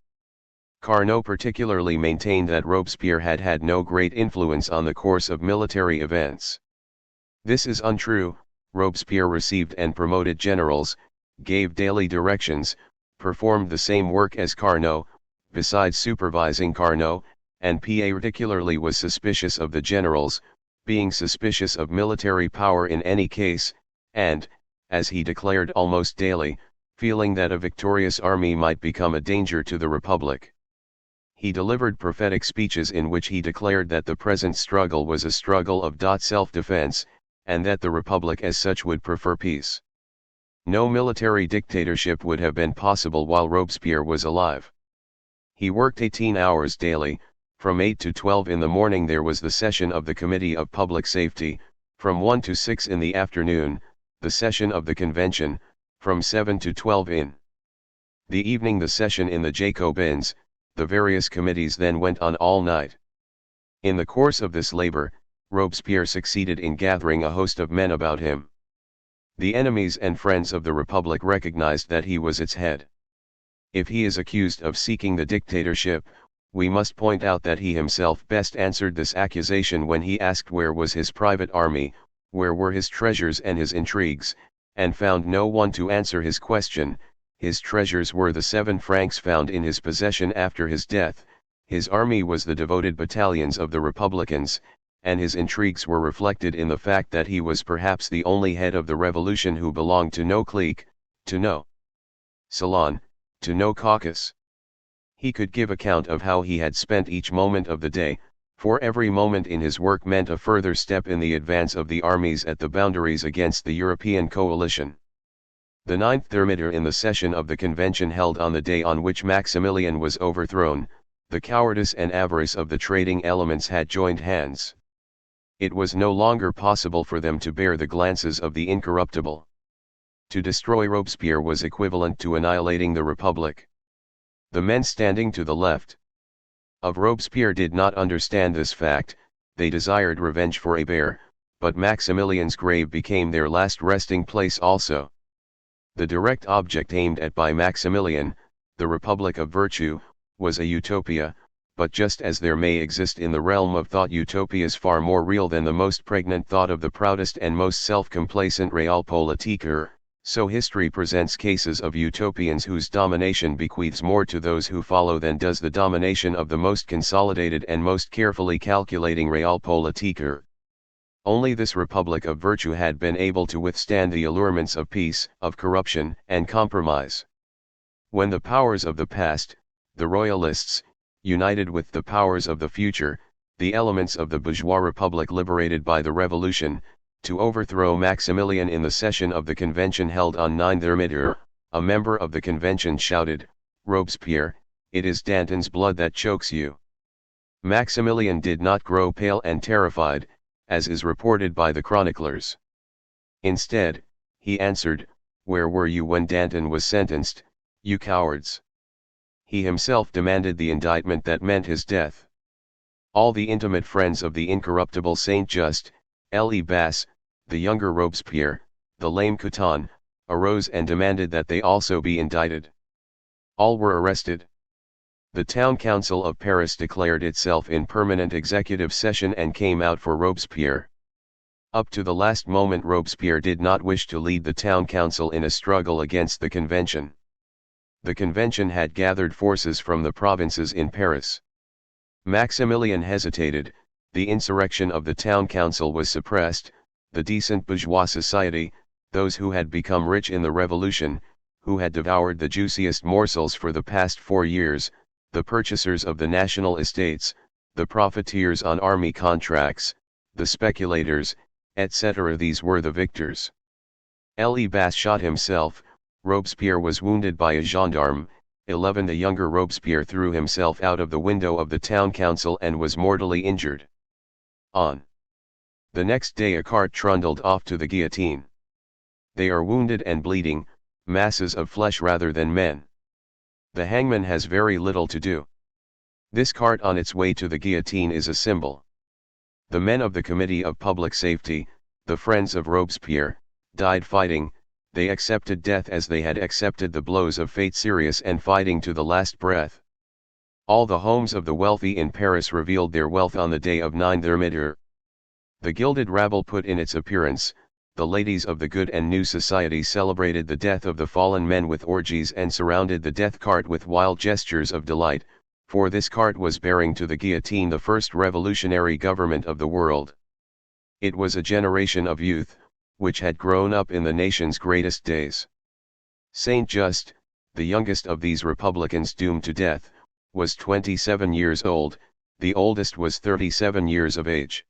Carnot particularly maintained that Robespierre had had no great influence on the course of military events. This is untrue. Robespierre received and promoted generals, gave daily directions, performed the same work as Carnot, besides supervising Carnot, and particularly was suspicious of the generals, being suspicious of military power in any case, and, as he declared almost daily, feeling that a victorious army might become a danger to the Republic. He delivered prophetic speeches in which he declared that the present struggle was a struggle of self-defense, and that the Republic as such would prefer peace. No military dictatorship would have been possible while Robespierre was alive. He worked 18 hours daily. From 8 to 12 in the morning there was the session of the Committee of Public Safety, from 1 to 6 in the afternoon, the session of the Convention, from 7 to 12 in the evening the session in the Jacobins. The various committees then went on all night. In the course of this labor, Robespierre succeeded in gathering a host of men about him. The enemies and friends of the Republic recognized that he was its head. If he is accused of seeking the dictatorship, we must point out that he himself best answered this accusation when he asked where was his private army, where were his treasures and his intrigues, and found no one to answer his question. His treasures were the 7 francs found in his possession after his death, his army was the devoted battalions of the Republicans, and his intrigues were reflected in the fact that he was perhaps the only head of the revolution who belonged to no clique, to no salon, to no caucus. He could give account of how he had spent each moment of the day, For every moment in his work meant a further step in the advance of the armies at the boundaries against the European coalition. The ninth thermometer in the session of the convention held on the day on which Maximilian was overthrown, the cowardice and avarice of the trading elements had joined hands. It was no longer possible for them to bear the glances of the incorruptible. To destroy Robespierre was equivalent to annihilating the Republic. The men standing to the left of Robespierre did not understand this fact. They desired revenge for Hébert, but Maximilian's grave became their last resting place also. The direct object aimed at by Maximilian, the Republic of Virtue, was a utopia, but just as there may exist in the realm of thought utopias far more real than the most pregnant thought of the proudest and most self-complacent realpolitiker, so history presents cases of utopians whose domination bequeaths more to those who follow than does the domination of the most consolidated and most carefully calculating realpolitiker. Only this Republic of Virtue had been able to withstand the allurements of peace, of corruption, and compromise. When the powers of the past, the royalists, united with the powers of the future, the elements of the bourgeois republic liberated by the revolution, to overthrow Maximilian in the session of the convention held on 9 thermometer, a member of the convention shouted, "Robespierre, it is Danton's blood that chokes you." Maximilian did not grow pale and terrified, as is reported by the chroniclers. Instead, he answered, "Where were you when Danton was sentenced, you cowards?" He himself demanded the indictment that meant his death. All the intimate friends of the incorruptible Saint-Just, Le Bas, the younger Robespierre, the lame Couthon, arose and demanded that they also be indicted. All were arrested. The town council of Paris declared itself in permanent executive session and came out for Robespierre. Up to the last moment Robespierre did not wish to lead the town council in a struggle against the convention. The convention had gathered forces from the provinces in Paris. Maximilian hesitated, the insurrection of the town council was suppressed, the decent bourgeois society, those who had become rich in the revolution, who had devoured the juiciest morsels for the past 4 years, the purchasers of the national estates, the profiteers on army contracts, the speculators, etc. These were the victors. Le Bas shot himself, Robespierre was wounded by a gendarme, 11 The younger Robespierre threw himself out of the window of the town council and was mortally injured. On the next day a cart trundled off to the guillotine. They are wounded and bleeding, masses of flesh rather than men. The hangman has very little to do. This cart on its way to the guillotine is a symbol. The men of the Committee of Public Safety, the friends of Robespierre, died fighting. They accepted death as they had accepted the blows of fate, serious and fighting to the last breath. All the homes of the wealthy in Paris revealed their wealth on the day of 9 thermometer. The gilded rabble put in its appearance, the ladies of the good and new society celebrated the death of the fallen men with orgies and surrounded the death cart with wild gestures of delight, for this cart was bearing to the guillotine the first revolutionary government of the world. It was a generation of youth, which had grown up in the nation's greatest days. Saint-Just, the youngest of these republicans doomed to death, was 27 years old, the oldest was 37 years of age.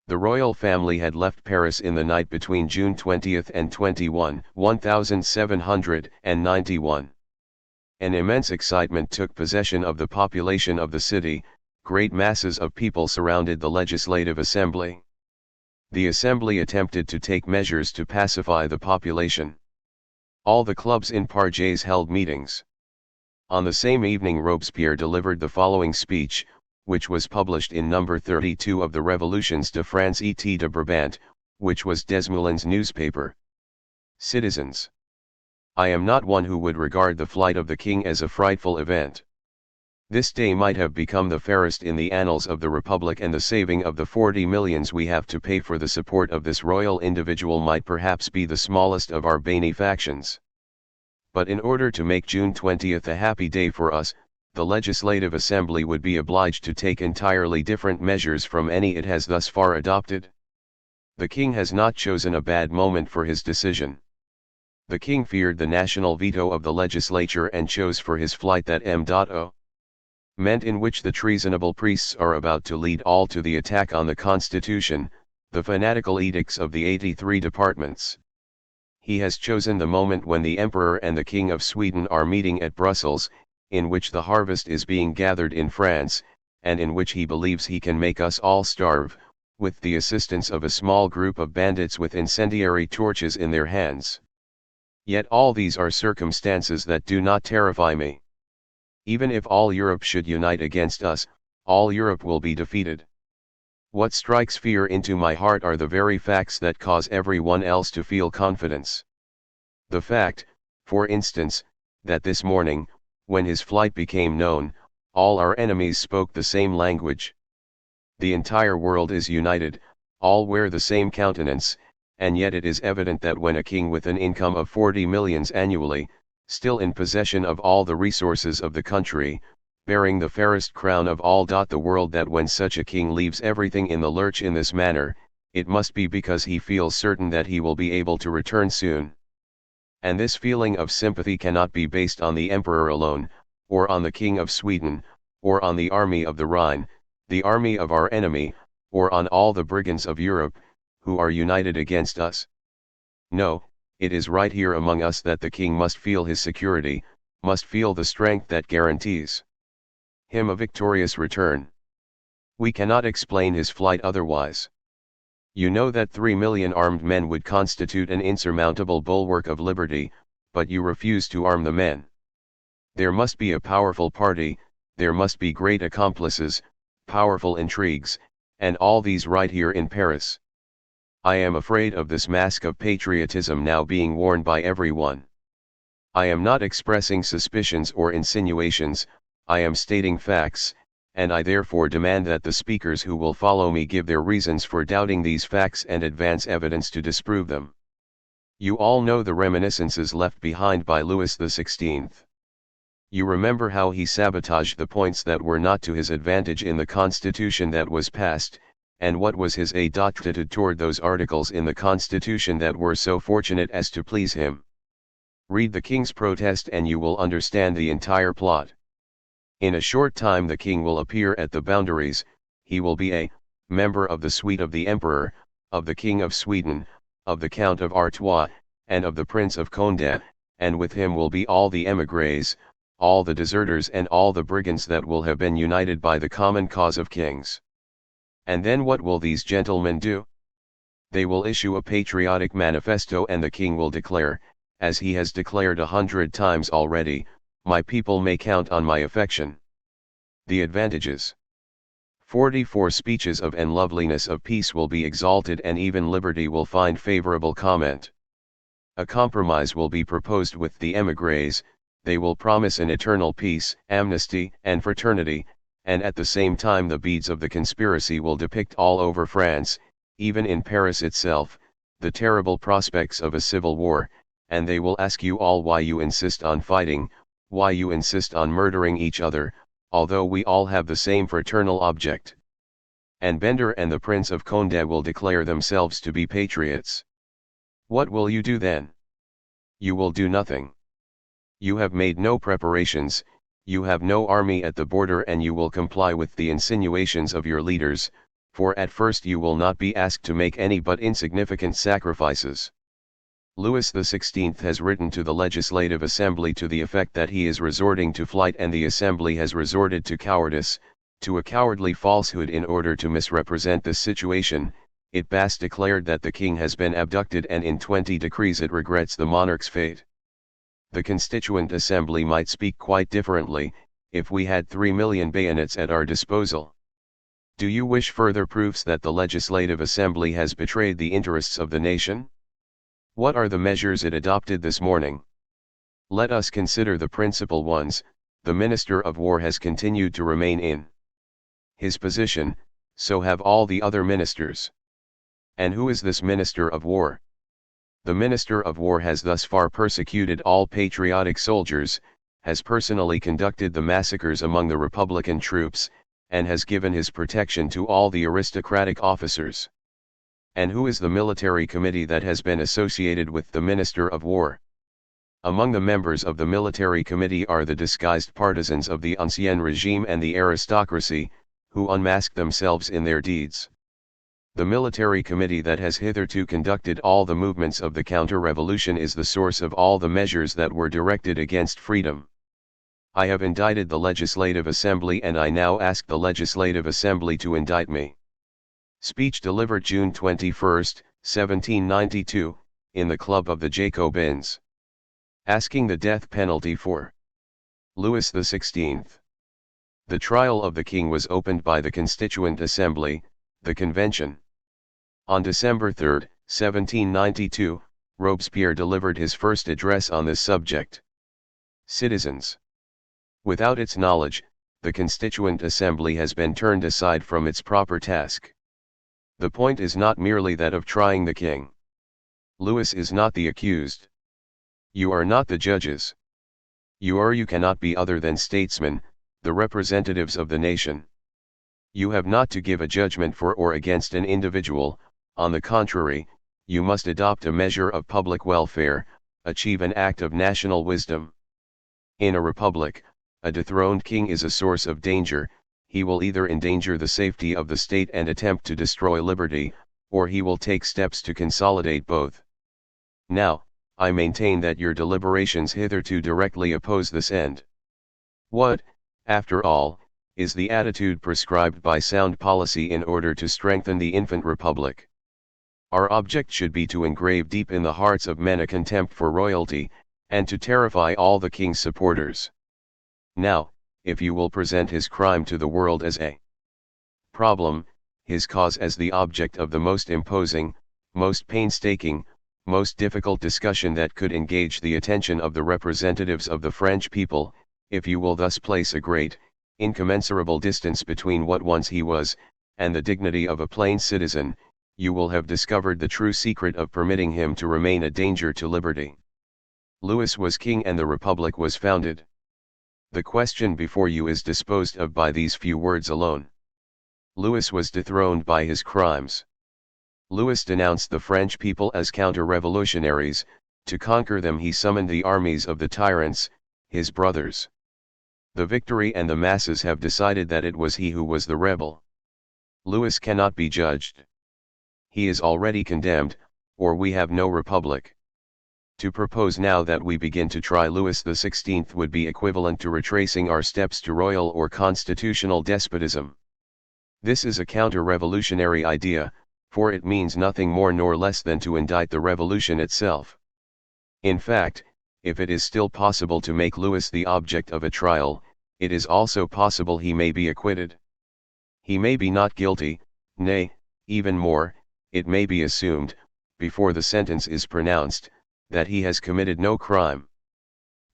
The royal family had left Paris in the night between June 20 and 21, 1791. An immense excitement took possession of the population of the city, great masses of people surrounded the Legislative Assembly. The Assembly attempted to take measures to pacify the population. All the clubs in Paris held meetings. On the same evening Robespierre delivered the following speech, which was published in number 32 of the Revolutions de France et de Brabant, which was Desmoulins's newspaper. Citizens, I am not one who would regard the flight of the king as a frightful event. This day might have become the fairest in the annals of the Republic, and the saving of the 40 millions we have to pay for the support of this royal individual might perhaps be the smallest of our benefactions. But in order to make June 20th a happy day for us, the Legislative Assembly would be obliged to take entirely different measures from any it has thus far adopted. The king has not chosen a bad moment for his decision. The king feared the national veto of the legislature and chose for his flight that M.O. meant in which the treasonable priests are about to lead all to the attack on the constitution, the fanatical edicts of the 83 departments. He has chosen the moment when the Emperor and the King of Sweden are meeting at Brussels, in which the harvest is being gathered in France, and in which he believes he can make us all starve, with the assistance of a small group of bandits with incendiary torches in their hands. Yet all these are circumstances that do not terrify me. Even if all Europe should unite against us, all Europe will be defeated. What strikes fear into my heart are the very facts that cause everyone else to feel confidence. The fact, for instance, that this morning, when his flight became known, all our enemies spoke the same language. The entire world is united, all wear the same countenance, and yet it is evident that when a king with an income of 40 millions annually, still in possession of all the resources of the country, bearing the fairest crown of all the world, that when such a king leaves everything in the lurch in this manner, it must be because he feels certain that he will be able to return soon. And this feeling of sympathy cannot be based on the emperor alone, or on the King of Sweden, or on the army of the Rhine, the army of our enemy, or on all the brigands of Europe, who are united against us. No, it is right here among us that the king must feel his security, must feel the strength that guarantees him a victorious return. We cannot explain his flight otherwise. You know that 3 million armed men would constitute an insurmountable bulwark of liberty, but you refuse to arm the men. There must be a powerful party, there must be great accomplices, powerful intrigues, and all these right here in Paris. I am afraid of this mask of patriotism now being worn by everyone. I am not expressing suspicions or insinuations, I am stating facts, and I therefore demand that the speakers who will follow me give their reasons for doubting these facts and advance evidence to disprove them. You all know the reminiscences left behind by Louis XVI. You remember how he sabotaged the points that were not to his advantage in the constitution that was passed, and what was his attitude toward those articles in the constitution that were so fortunate as to please him. Read the king's protest and you will understand the entire plot. In a short time the king will appear at the boundaries, he will be a member of the suite of the emperor, of the King of Sweden, of the Count of Artois, and of the Prince of Condé, and with him will be all the émigrés, all the deserters and all the brigands that will have been united by the common cause of kings. And then what will these gentlemen do? They will issue a patriotic manifesto and the king will declare, as he has declared 100 times already, my people may count on my affection. The advantages. 44 speeches of and loveliness of peace will be exalted and even liberty will find favorable comment. A compromise will be proposed with the émigrés, they will promise an eternal peace, amnesty, and fraternity, and at the same time the beads of the conspiracy will depict all over France, even in Paris itself, the terrible prospects of a civil war, and they will ask you all why you insist on fighting, why you insist on murdering each other, although we all have the same fraternal object. And Bender and the Prince of Condé will declare themselves to be patriots. What will you do then? You will do nothing. You have made no preparations, you have no army at the border and you will comply with the insinuations of your leaders, for at first you will not be asked to make any but insignificant sacrifices. Louis XVI has written to the Legislative Assembly to the effect that he is resorting to flight and the Assembly has resorted to cowardice, to a cowardly falsehood in order to misrepresent this situation. It Bass declared that the king has been abducted and in 20 decrees it regrets the monarch's fate. The Constituent Assembly might speak quite differently, if we had 3 million bayonets at our disposal. Do you wish further proofs that the Legislative Assembly has betrayed the interests of the nation? What are the measures it adopted this morning? Let us consider the principal ones. The Minister of War has continued to remain in his position, so have all the other ministers. And who is this Minister of War? The Minister of War has thus far persecuted all patriotic soldiers, has personally conducted the massacres among the Republican troops, and has given his protection to all the aristocratic officers. And who is the military committee that has been associated with the Minister of War? Among the members of the military committee are the disguised partisans of the ancien regime and the aristocracy, who unmask themselves in their deeds. The military committee that has hitherto conducted all the movements of the counter-revolution is the source of all the measures that were directed against freedom. I have indicted the Legislative Assembly and I now ask the Legislative Assembly to indict me. Speech delivered June 21, 1792, in the Club of the Jacobins. Asking the death penalty for Louis XVI. The trial of the king was opened by the Constituent Assembly, the Convention. On December 3, 1792, Robespierre delivered his first address on this subject. Citizens. Without its knowledge, the Constituent Assembly has been turned aside from its proper task. The point is not merely that of trying the king. Louis is not the accused. You are not the judges. You cannot be other than statesmen, the representatives of the nation. You have not to give a judgment for or against an individual. On the contrary, you must adopt a measure of public welfare, achieve an act of national wisdom. In a republic, a dethroned king is a source of danger. He will either endanger the safety of the state and attempt to destroy liberty, or he will take steps to consolidate both. Now, I maintain that your deliberations hitherto directly oppose this end. What, after all, is the attitude prescribed by sound policy in order to strengthen the infant republic? Our object should be to engrave deep in the hearts of men a contempt for royalty, and to terrify all the king's supporters. Now, if you will present his crime to the world as a problem, his cause as the object of the most imposing, most painstaking, most difficult discussion that could engage the attention of the representatives of the French people, if you will thus place a great, incommensurable distance between what once he was, and the dignity of a plain citizen, you will have discovered the true secret of permitting him to remain a danger to liberty. Louis was king and the republic was founded. The question before you is disposed of by these few words alone. Louis was dethroned by his crimes. Louis denounced the French people as counter-revolutionaries. To conquer them he summoned the armies of the tyrants, his brothers. The victory and the masses have decided that it was he who was the rebel. Louis cannot be judged. He is already condemned, or we have no republic. To propose now that we begin to try Louis XVI would be equivalent to retracing our steps to royal or constitutional despotism. This is a counter-revolutionary idea, for it means nothing more nor less than to indict the revolution itself. In fact, if it is still possible to make Louis the object of a trial, it is also possible he may be acquitted. He may be not guilty, nay, even more, it may be assumed, before the sentence is pronounced, that he has committed no crime.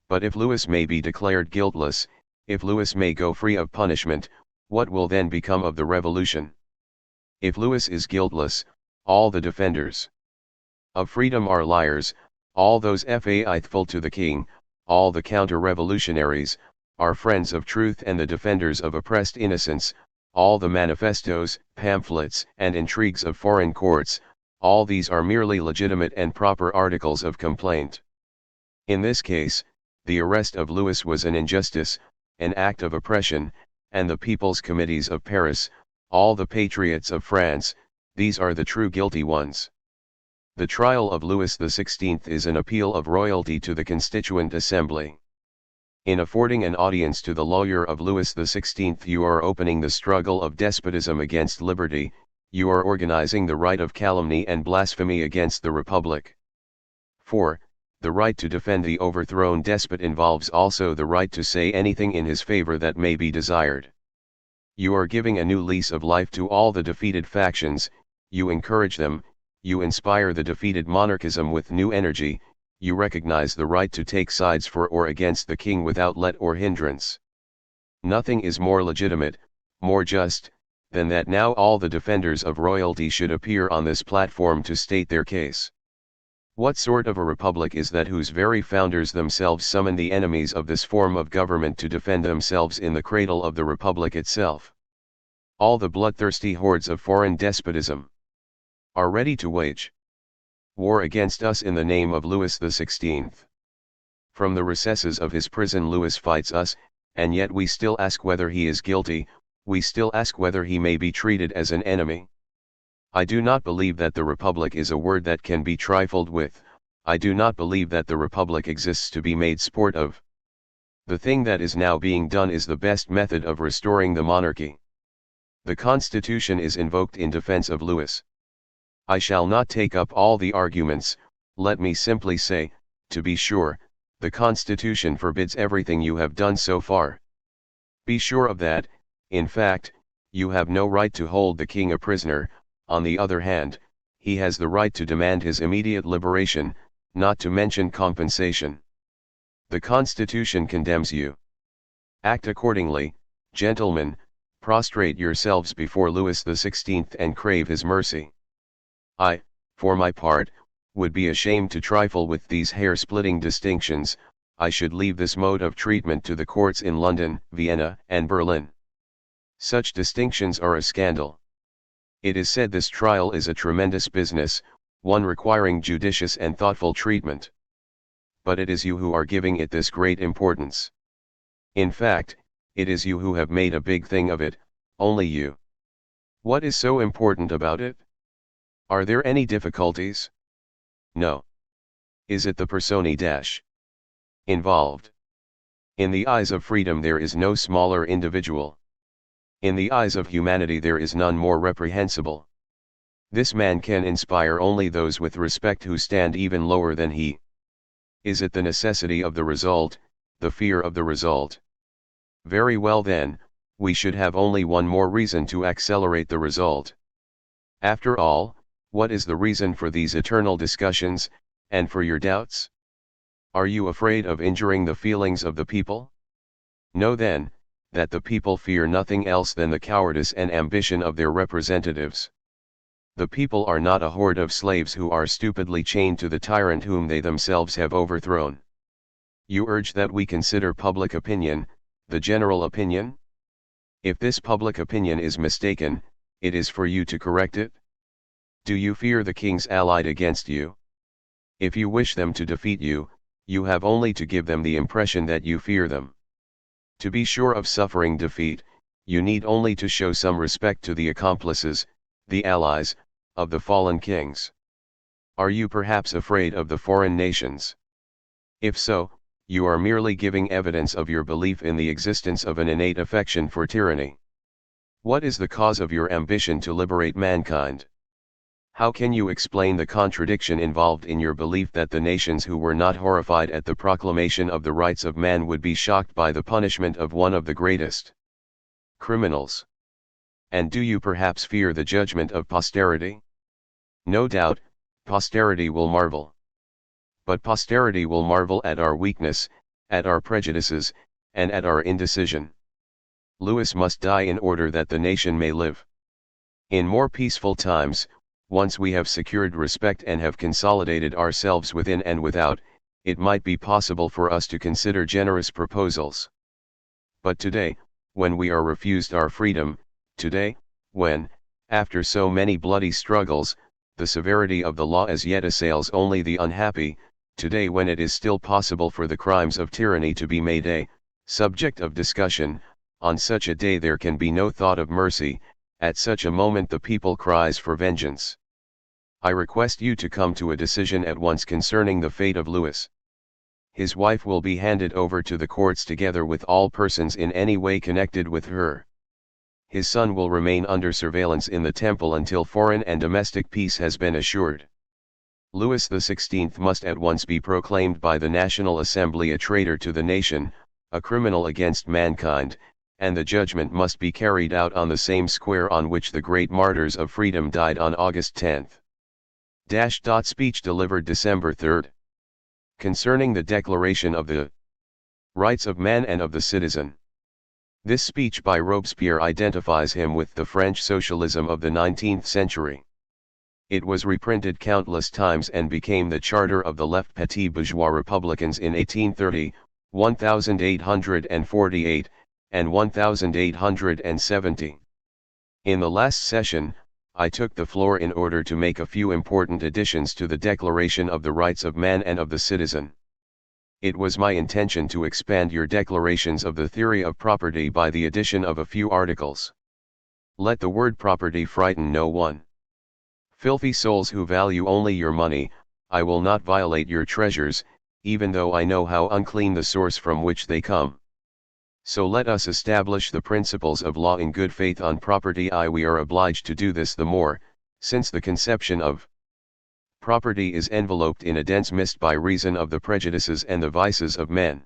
But if Louis may be declared guiltless, if Louis may go free of punishment, what will then become of the revolution? If Louis is guiltless, all the defenders of freedom are liars, all those faithful to the king, all the counter-revolutionaries, are friends of truth and the defenders of oppressed innocence, all the manifestos, pamphlets, and intrigues of foreign courts, all these are merely legitimate and proper articles of complaint. In this case, the arrest of Louis was an injustice, an act of oppression, and the people's committees of Paris, all the patriots of France, these are the true guilty ones. The trial of Louis XVI is an appeal of royalty to the Constituent Assembly. In affording an audience to the lawyer of Louis XVI you are opening the struggle of despotism against liberty, you are organizing the right of calumny and blasphemy against the Republic. 4. The right to defend the overthrown despot involves also the right to say anything in his favor that may be desired. You are giving a new lease of life to all the defeated factions, you encourage them, you inspire the defeated monarchism with new energy, you recognize the right to take sides for or against the king without let or hindrance. Nothing is more legitimate, more just, than that now all the defenders of royalty should appear on this platform to state their case. What sort of a republic is that whose very founders themselves summon the enemies of this form of government to defend themselves in the cradle of the republic itself? All the bloodthirsty hordes of foreign despotism are ready to wage war against us in the name of Louis XVI. From the recesses of his prison Louis fights us, and yet we still ask whether he is guilty, we still ask whether he may be treated as an enemy. I do not believe that the Republic is a word that can be trifled with, I do not believe that the Republic exists to be made sport of. The thing that is now being done is the best method of restoring the monarchy. The Constitution is invoked in defense of Louis. I shall not take up all the arguments, let me simply say, to be sure, the Constitution forbids everything you have done so far. Be sure of that, in fact, you have no right to hold the king a prisoner, on the other hand, he has the right to demand his immediate liberation, not to mention compensation. The Constitution condemns you. Act accordingly, gentlemen, prostrate yourselves before Louis XVI and crave his mercy. I, for my part, would be ashamed to trifle with these hair-splitting distinctions, I should leave this mode of treatment to the courts in London, Vienna, and Berlin. Such distinctions are a scandal. It is said this trial is a tremendous business, one requiring judicious and thoughtful treatment. But it is you who are giving it this great importance. In fact, it is you who have made a big thing of it, only you. What is so important about it? Are there any difficulties? No. Is it the persona involved? In the eyes of freedom there is no smaller individual. In the eyes of humanity there is none more reprehensible. This man can inspire only those with respect who stand even lower than he. Is it the necessity of the result, the fear of the result? Very well then, we should have only one more reason to accelerate the result. After all, what is the reason for these eternal discussions, and for your doubts? Are you afraid of injuring the feelings of the people? Know then, that the people fear nothing else than the cowardice and ambition of their representatives. The people are not a horde of slaves who are stupidly chained to the tyrant whom they themselves have overthrown. You urge that we consider public opinion, the general opinion? If this public opinion is mistaken, it is for you to correct it? Do you fear the kings allied against you? If you wish them to defeat you, you have only to give them the impression that you fear them. To be sure of suffering defeat, you need only to show some respect to the accomplices, the allies, of the fallen kings. Are you perhaps afraid of the foreign nations? If so, you are merely giving evidence of your belief in the existence of an innate affection for tyranny. What is the cause of your ambition to liberate mankind? How can you explain the contradiction involved in your belief that the nations who were not horrified at the proclamation of the rights of man would be shocked by the punishment of one of the greatest criminals? And do you perhaps fear the judgment of posterity? No doubt, posterity will marvel. But posterity will marvel at our weakness, at our prejudices, and at our indecision. Louis must die in order that the nation may live. In more peaceful times, once we have secured respect and have consolidated ourselves within and without, it might be possible for us to consider generous proposals. But today, when we are refused our freedom, today, when, after so many bloody struggles, the severity of the law as yet assails only the unhappy, today when it is still possible for the crimes of tyranny to be made a subject of discussion, on such a day there can be no thought of mercy, at such a moment the people cries for vengeance. I request you to come to a decision at once concerning the fate of Louis. His wife will be handed over to the courts together with all persons in any way connected with her. His son will remain under surveillance in the temple until foreign and domestic peace has been assured. Louis XVI must at once be proclaimed by the National Assembly a traitor to the nation, a criminal against mankind, and the judgment must be carried out on the same square on which the great martyrs of freedom died on August 10. Speech delivered December 3. Concerning the Declaration of the Rights of Man and of the Citizen. This speech by Robespierre identifies him with the French socialism of the 19th century. It was reprinted countless times and became the charter of the left petit bourgeois republicans in 1830, 1848, and 1870. In the last session, I took the floor in order to make a few important additions to the Declaration of the Rights of Man and of the Citizen. It was my intention to expand your declarations of the theory of property by the addition of a few articles. Let the word property frighten no one. Filthy souls who value only your money, I will not violate your treasures, even though I know how unclean the source from which they come. So let us establish the principles of law in good faith on property. We are obliged to do this the more, since the conception of property is enveloped in a dense mist by reason of the prejudices and the vices of men.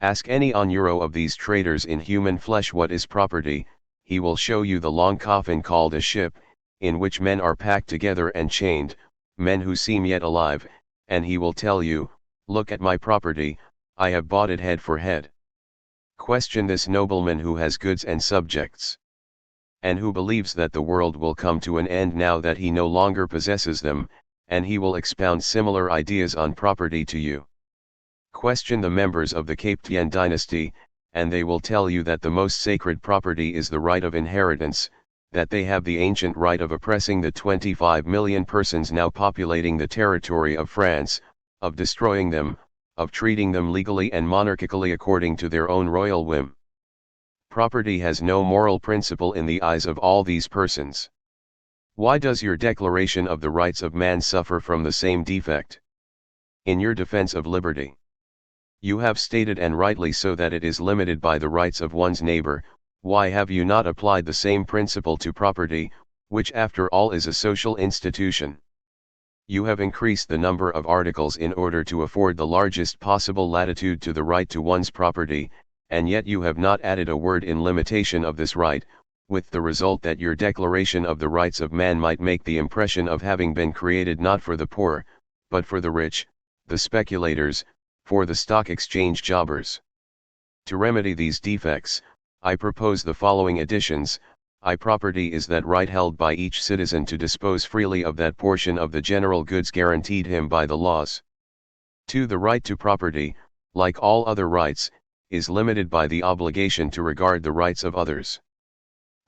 Ask any on euro of these traders in human flesh what is property, he will show you the long coffin called a ship, in which men are packed together and chained, men who seem yet alive, and he will tell you, look at my property, I have bought it head for head. Question this nobleman who has goods and subjects, and who believes that the world will come to an end now that he no longer possesses them, and he will expound similar ideas on property to you. Question the members of the Capetian dynasty, and they will tell you that the most sacred property is the right of inheritance, that they have the ancient right of oppressing the 25 million persons now populating the territory of France, of destroying them, of treating them legally and monarchically according to their own royal whim. Property has no moral principle in the eyes of all these persons. Why does your declaration of the rights of man suffer from the same defect? In your defense of liberty, you have stated, and rightly so, that it is limited by the rights of one's neighbor. Why have you not applied the same principle to property, which after all is a social institution? You have increased the number of articles in order to afford the largest possible latitude to the right to one's property, and yet you have not added a word in limitation of this right, with the result that your declaration of the rights of man might make the impression of having been created not for the poor, but for the rich, the speculators, for the stock exchange jobbers. To remedy these defects, I propose the following additions. Property is that right held by each citizen to dispose freely of that portion of the general goods guaranteed him by the laws. 2. The right to property, like all other rights, is limited by the obligation to regard the rights of others.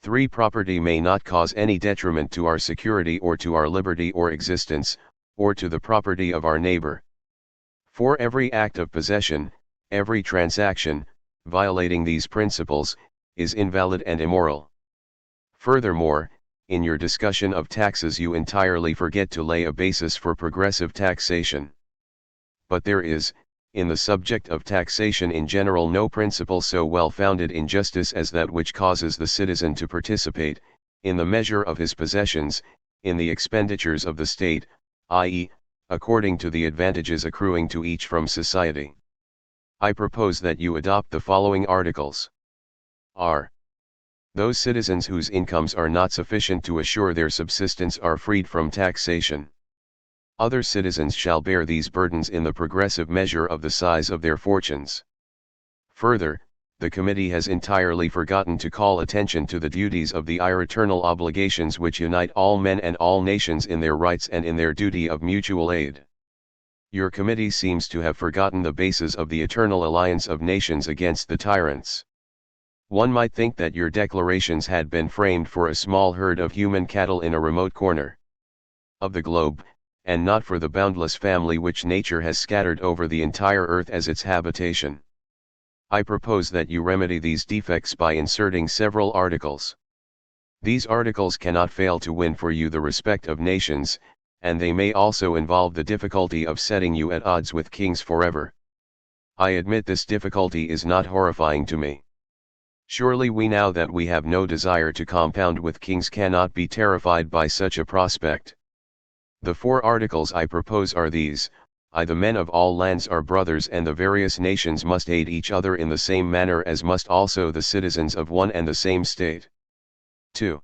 3. Property may not cause any detriment to our security or to our liberty or existence, or to the property of our neighbor. 4. Every act of possession, every transaction, violating these principles, is invalid and immoral. Furthermore, in your discussion of taxes you entirely forget to lay a basis for progressive taxation. But there is, in the subject of taxation in general, no principle so well founded in justice as that which causes the citizen to participate, in the measure of his possessions, in the expenditures of the state, i.e., according to the advantages accruing to each from society. I propose that you adopt the following articles. R. Those citizens whose incomes are not sufficient to assure their subsistence are freed from taxation. Other citizens shall bear these burdens in the progressive measure of the size of their fortunes. Further, the committee has entirely forgotten to call attention to the duties of the eternal obligations which unite all men and all nations in their rights and in their duty of mutual aid. Your committee seems to have forgotten the basis of the eternal alliance of nations against the tyrants. One might think that your declarations had been framed for a small herd of human cattle in a remote corner of the globe, and not for the boundless family which nature has scattered over the entire earth as its habitation. I propose that you remedy these defects by inserting several articles. These articles cannot fail to win for you the respect of nations, and they may also involve the difficulty of setting you at odds with kings forever. I admit this difficulty is not horrifying to me. Surely we, now that we have no desire to compound with kings, cannot be terrified by such a prospect. The 4 articles I propose are these. The men of all lands are brothers, and the various nations must aid each other in the same manner as must also the citizens of one and the same state. 2.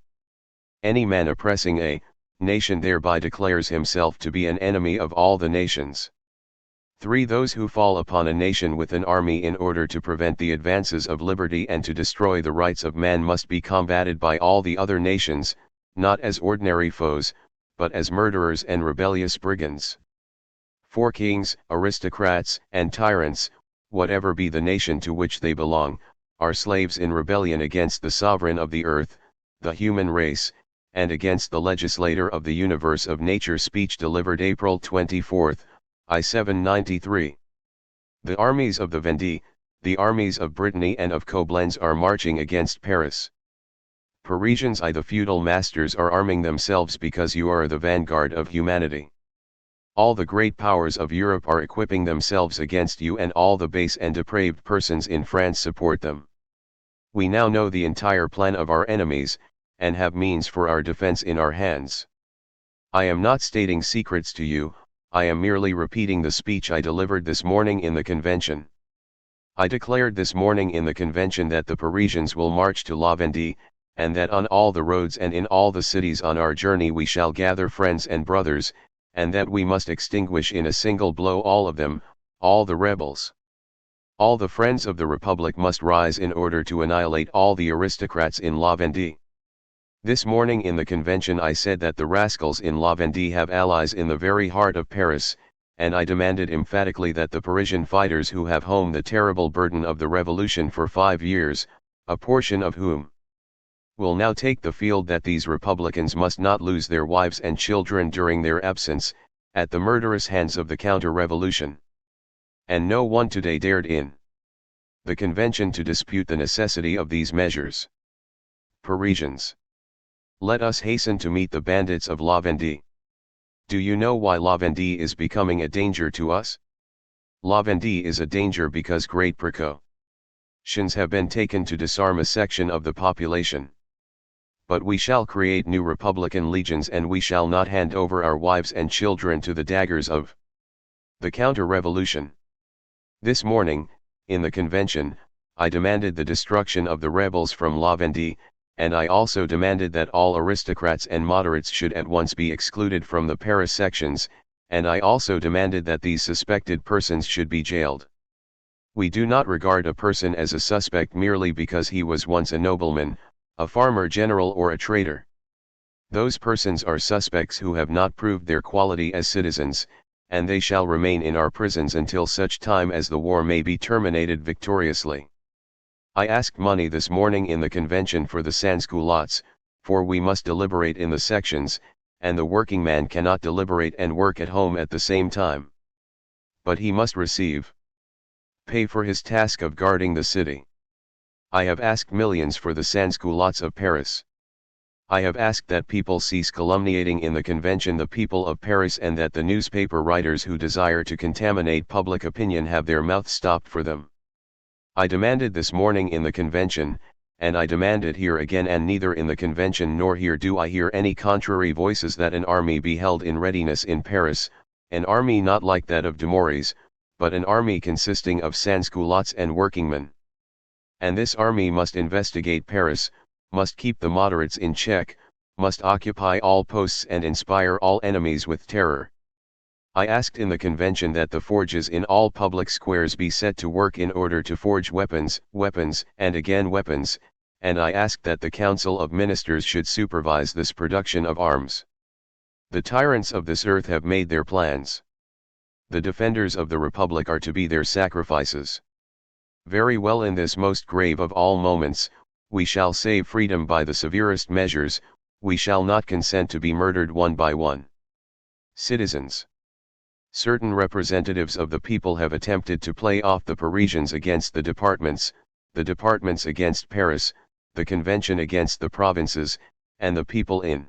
Any man oppressing a nation thereby declares himself to be an enemy of all the nations. 3. Those who fall upon a nation with an army in order to prevent the advances of liberty and to destroy the rights of man must be combated by all the other nations, not as ordinary foes, but as murderers and rebellious brigands. 4. Kings, aristocrats, and tyrants, whatever be the nation to which they belong, are slaves in rebellion against the sovereign of the earth, the human race, and against the legislator of the universe of nature. Speech delivered April 24, I 793. The armies of the Vendée, the armies of Brittany and of Koblenz are marching against Paris. Parisians, the feudal masters, are arming themselves because you are the vanguard of humanity. All the great powers of Europe are equipping themselves against you, and all the base and depraved persons in France support them. We now know the entire plan of our enemies, and have means for our defense in our hands. I am not stating secrets to you, I am merely repeating the speech I delivered this morning in the convention. I declared this morning in the convention that the Parisians will march to La Vendée, and that on all the roads and in all the cities on our journey we shall gather friends and brothers, and that we must extinguish in a single blow all of them, all the rebels. All the friends of the Republic must rise in order to annihilate all the aristocrats in La Vendée. This morning in the convention I said that the rascals in La Vendée have allies in the very heart of Paris, and I demanded emphatically that the Parisian fighters who have home the terrible burden of the revolution for 5 years, a portion of whom will now take the field, that these Republicans must not lose their wives and children during their absence, at the murderous hands of the counter-revolution. And no one today dared in the convention to dispute the necessity of these measures. Parisians, let us hasten to meet the bandits of La Vendée. Do you know why La Vendée is becoming a danger to us? La Vendée is a danger because great precautions have been taken to disarm a section of the population. But we shall create new Republican legions, and we shall not hand over our wives and children to the daggers of the counter-revolution. This morning, in the convention, I demanded the destruction of the rebels from La Vendée, and I also demanded that all aristocrats and moderates should at once be excluded from the Paris sections, and I also demanded that these suspected persons should be jailed. We do not regard a person as a suspect merely because he was once a nobleman, a farmer general or a traitor. Those persons are suspects who have not proved their quality as citizens, and they shall remain in our prisons until such time as the war may be terminated victoriously. I asked money this morning in the convention for the sans-culottes, for we must deliberate in the sections, and the working man cannot deliberate and work at home at the same time. But he must pay for his task of guarding the city. I have asked millions for the sans-culottes of Paris. I have asked that people cease calumniating in the convention the people of Paris, and that the newspaper writers who desire to contaminate public opinion have their mouths stopped for them. I demanded this morning in the convention, and I demand it here again, and neither in the convention nor here do I hear any contrary voices, that an army be held in readiness in Paris, an army not like that of Dumouriez, but an army consisting of sans-culottes and workingmen. And this army must investigate Paris, must keep the moderates in check, must occupy all posts and inspire all enemies with terror. I asked in the convention that the forges in all public squares be set to work in order to forge weapons, and again weapons, and I asked that the Council of Ministers should supervise this production of arms. The tyrants of this earth have made their plans. The defenders of the Republic are to be their sacrifices. Very well, in this most grave of all moments, we shall save freedom by the severest measures, we shall not consent to be murdered one by one. Citizens, certain representatives of the people have attempted to play off the Parisians against the departments against Paris, the convention against the provinces, and the people in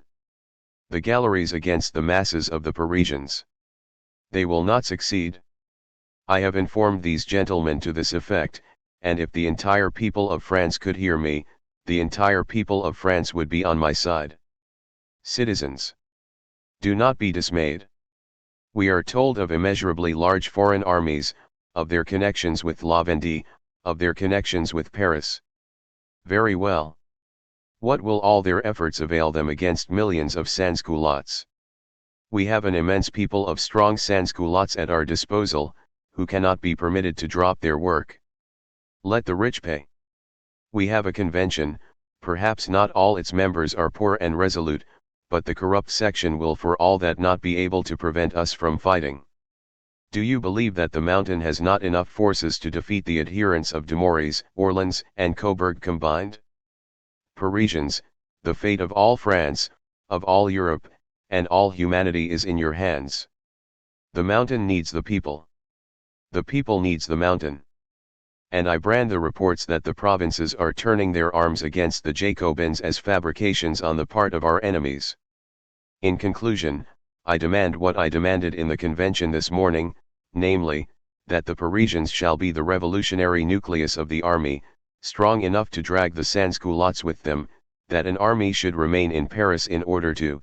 the galleries against the masses of the Parisians. They will not succeed. I have informed these gentlemen to this effect, and if the entire people of France could hear me, the entire people of France would be on my side. Citizens, do not be dismayed. We are told of immeasurably large foreign armies, of their connections with La Vendée, of their connections with Paris. Very well. What will all their efforts avail them against millions of sans-culottes? We have an immense people of strong sans-culottes at our disposal, who cannot be permitted to drop their work. Let the rich pay. We have a convention, perhaps not all its members are poor and resolute, but the corrupt section will for all that not be able to prevent us from fighting. Do you believe that the Mountain has not enough forces to defeat the adherents of Dumouriez, Orleans, and Coburg combined? Parisians, the fate of all France, of all Europe, and all humanity is in your hands. The Mountain needs the people. The people needs the mountain. And I brand the reports that the provinces are turning their arms against the Jacobins as fabrications on the part of our enemies. In conclusion, I demand what I demanded in the convention this morning, namely, that the Parisians shall be the revolutionary nucleus of the army, strong enough to drag the sans-culottes with them, that an army should remain in Paris in order to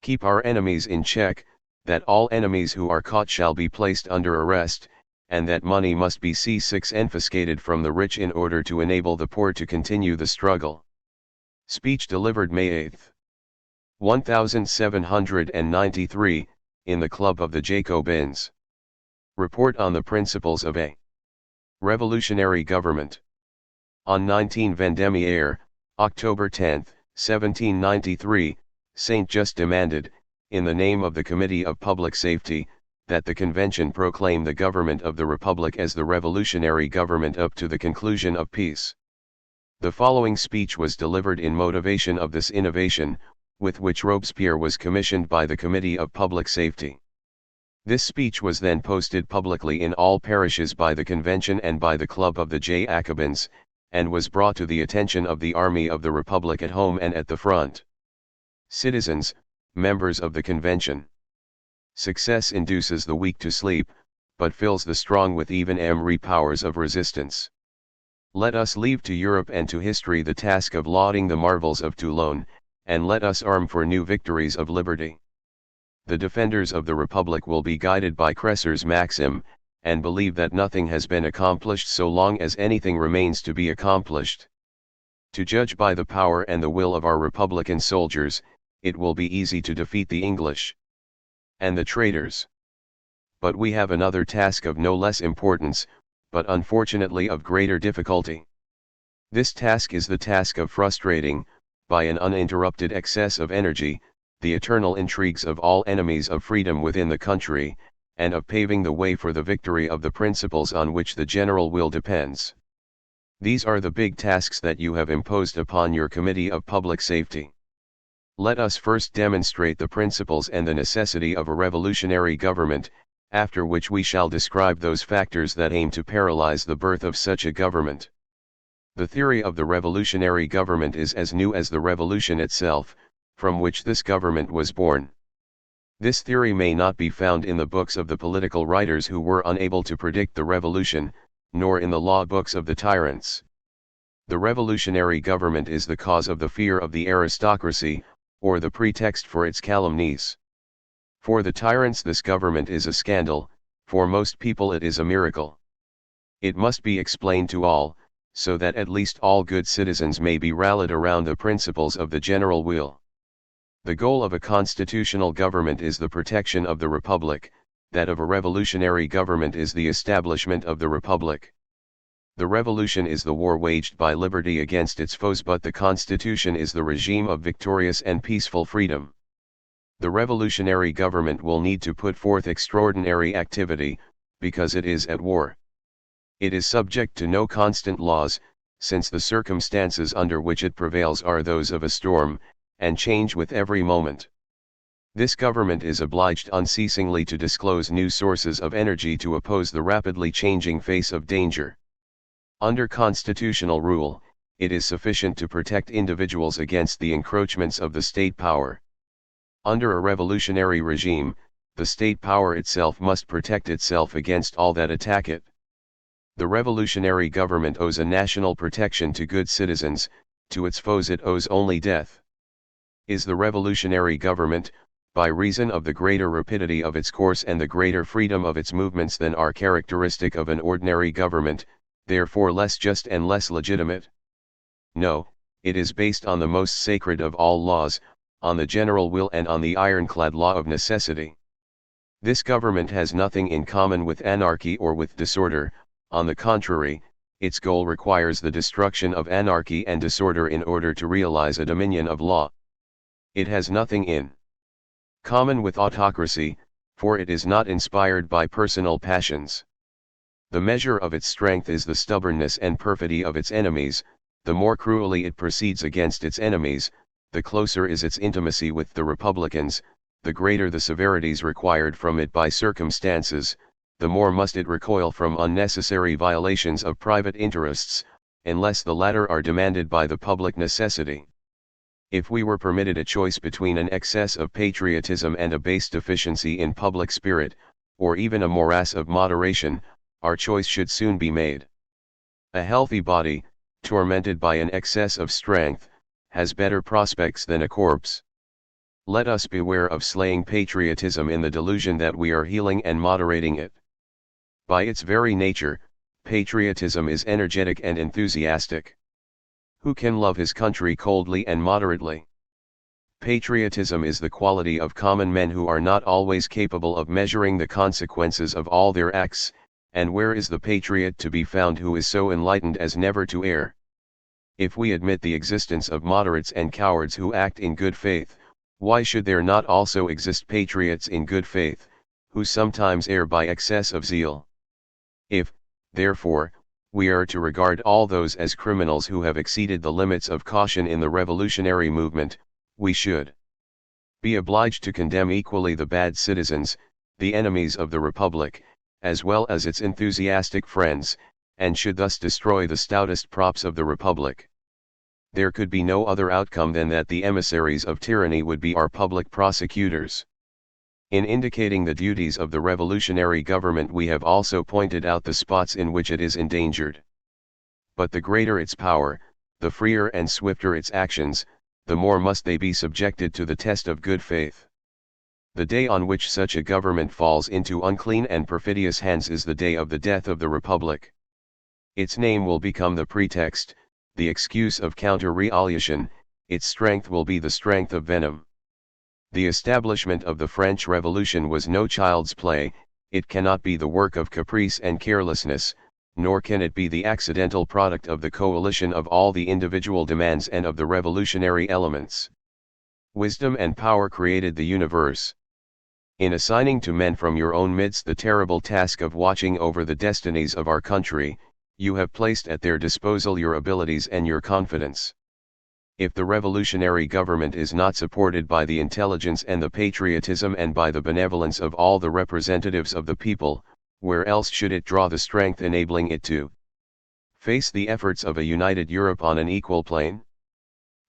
keep our enemies in check, that all enemies who are caught shall be placed under arrest, and that money must be confiscated from the rich in order to enable the poor to continue the struggle. Speech delivered May 8, 1793, in the Club of the Jacobins. Report on the principles of a revolutionary government. On 19 Vendémiaire, October 10, 1793, Saint-Just demanded, in the name of the Committee of Public Safety, that the Convention proclaim the government of the Republic as the revolutionary government up to the conclusion of peace. The following speech was delivered in motivation of this innovation, with which Robespierre was commissioned by the Committee of Public Safety. This speech was then posted publicly in all parishes by the Convention and by the Club of the Jacobins, and was brought to the attention of the Army of the Republic at home and at the front. Citizens, members of the Convention. Success induces the weak to sleep, but fills the strong with even powers of resistance. Let us leave to Europe and to history the task of lauding the marvels of Toulon, and let us arm for new victories of liberty. The defenders of the Republic will be guided by Cresser's maxim, and believe that nothing has been accomplished so long as anything remains to be accomplished. To judge by the power and the will of our Republican soldiers, it will be easy to defeat the English and the traitors. But we have another task of no less importance, but unfortunately of greater difficulty. This task is the task of frustrating, by an uninterrupted excess of energy, the eternal intrigues of all enemies of freedom within the country, and of paving the way for the victory of the principles on which the general will depends. These are the big tasks that you have imposed upon your Committee of Public Safety. Let us first demonstrate the principles and the necessity of a revolutionary government, after which we shall describe those factors that aim to paralyze the birth of such a government. The theory of the revolutionary government is as new as the revolution itself, from which this government was born. This theory may not be found in the books of the political writers who were unable to predict the revolution, nor in the law books of the tyrants. The revolutionary government is the cause of the fear of the aristocracy, or the pretext for its calumnies. For the tyrants this government is a scandal, for most people it is a miracle. It must be explained to all, so that at least all good citizens may be rallied around the principles of the general will. The goal of a constitutional government is the protection of the Republic, that of a revolutionary government is the establishment of the Republic. The revolution is the war waged by liberty against its foes, but the Constitution is the regime of victorious and peaceful freedom. The revolutionary government will need to put forth extraordinary activity, because it is at war. It is subject to no constant laws, since the circumstances under which it prevails are those of a storm, and change with every moment. This government is obliged unceasingly to disclose new sources of energy to oppose the rapidly changing face of danger. Under constitutional rule, it is sufficient to protect individuals against the encroachments of the state power. Under a revolutionary regime, the state power itself must protect itself against all that attack it. The revolutionary government owes a national protection to good citizens, to its foes it owes only death. Is the revolutionary government, by reason of the greater rapidity of its course and the greater freedom of its movements than are characteristic of an ordinary government, therefore less just and less legitimate? No, it is based on the most sacred of all laws, on the general will and on the ironclad law of necessity. This government has nothing in common with anarchy or with disorder, on the contrary, its goal requires the destruction of anarchy and disorder in order to realize a dominion of law. It has nothing in common with autocracy, for it is not inspired by personal passions. The measure of its strength is the stubbornness and perfidy of its enemies. The more cruelly it proceeds against its enemies, the closer is its intimacy with the Republicans, the greater the severities required from it by circumstances, the more must it recoil from unnecessary violations of private interests, unless the latter are demanded by the public necessity. If we were permitted a choice between an excess of patriotism and a base deficiency in public spirit, or even a morass of moderation, our choice should soon be made. A healthy body, tormented by an excess of strength, has better prospects than a corpse. Let us beware of slaying patriotism in the delusion that we are healing and moderating it. By its very nature, patriotism is energetic and enthusiastic. Who can love his country coldly and moderately? Patriotism is the quality of common men who are not always capable of measuring the consequences of all their acts, and where is the patriot to be found who is so enlightened as never to err? If we admit the existence of moderates and cowards who act in good faith, why should there not also exist patriots in good faith, who sometimes err by excess of zeal? If, therefore, we are to regard all those as criminals who have exceeded the limits of caution in the revolutionary movement, we should be obliged to condemn equally the bad citizens, the enemies of the Republic, as well as its enthusiastic friends, and should thus destroy the stoutest props of the Republic. There could be no other outcome than that the emissaries of tyranny would be our public prosecutors. In indicating the duties of the revolutionary government, we have also pointed out the spots in which it is endangered. But the greater its power, the freer and swifter its actions, the more must they be subjected to the test of good faith. The day on which such a government falls into unclean and perfidious hands is the day of the death of the Republic. Its name will become the pretext, the excuse of counter-revolution, its strength will be the strength of venom. The establishment of the French Revolution was no child's play, it cannot be the work of caprice and carelessness, nor can it be the accidental product of the coalition of all the individual demands and of the revolutionary elements. Wisdom and power created the universe. In assigning to men from your own midst the terrible task of watching over the destinies of our country, you have placed at their disposal your abilities and your confidence. If the revolutionary government is not supported by the intelligence and the patriotism and by the benevolence of all the representatives of the people, where else should it draw the strength enabling it to face the efforts of a united Europe on an equal plane?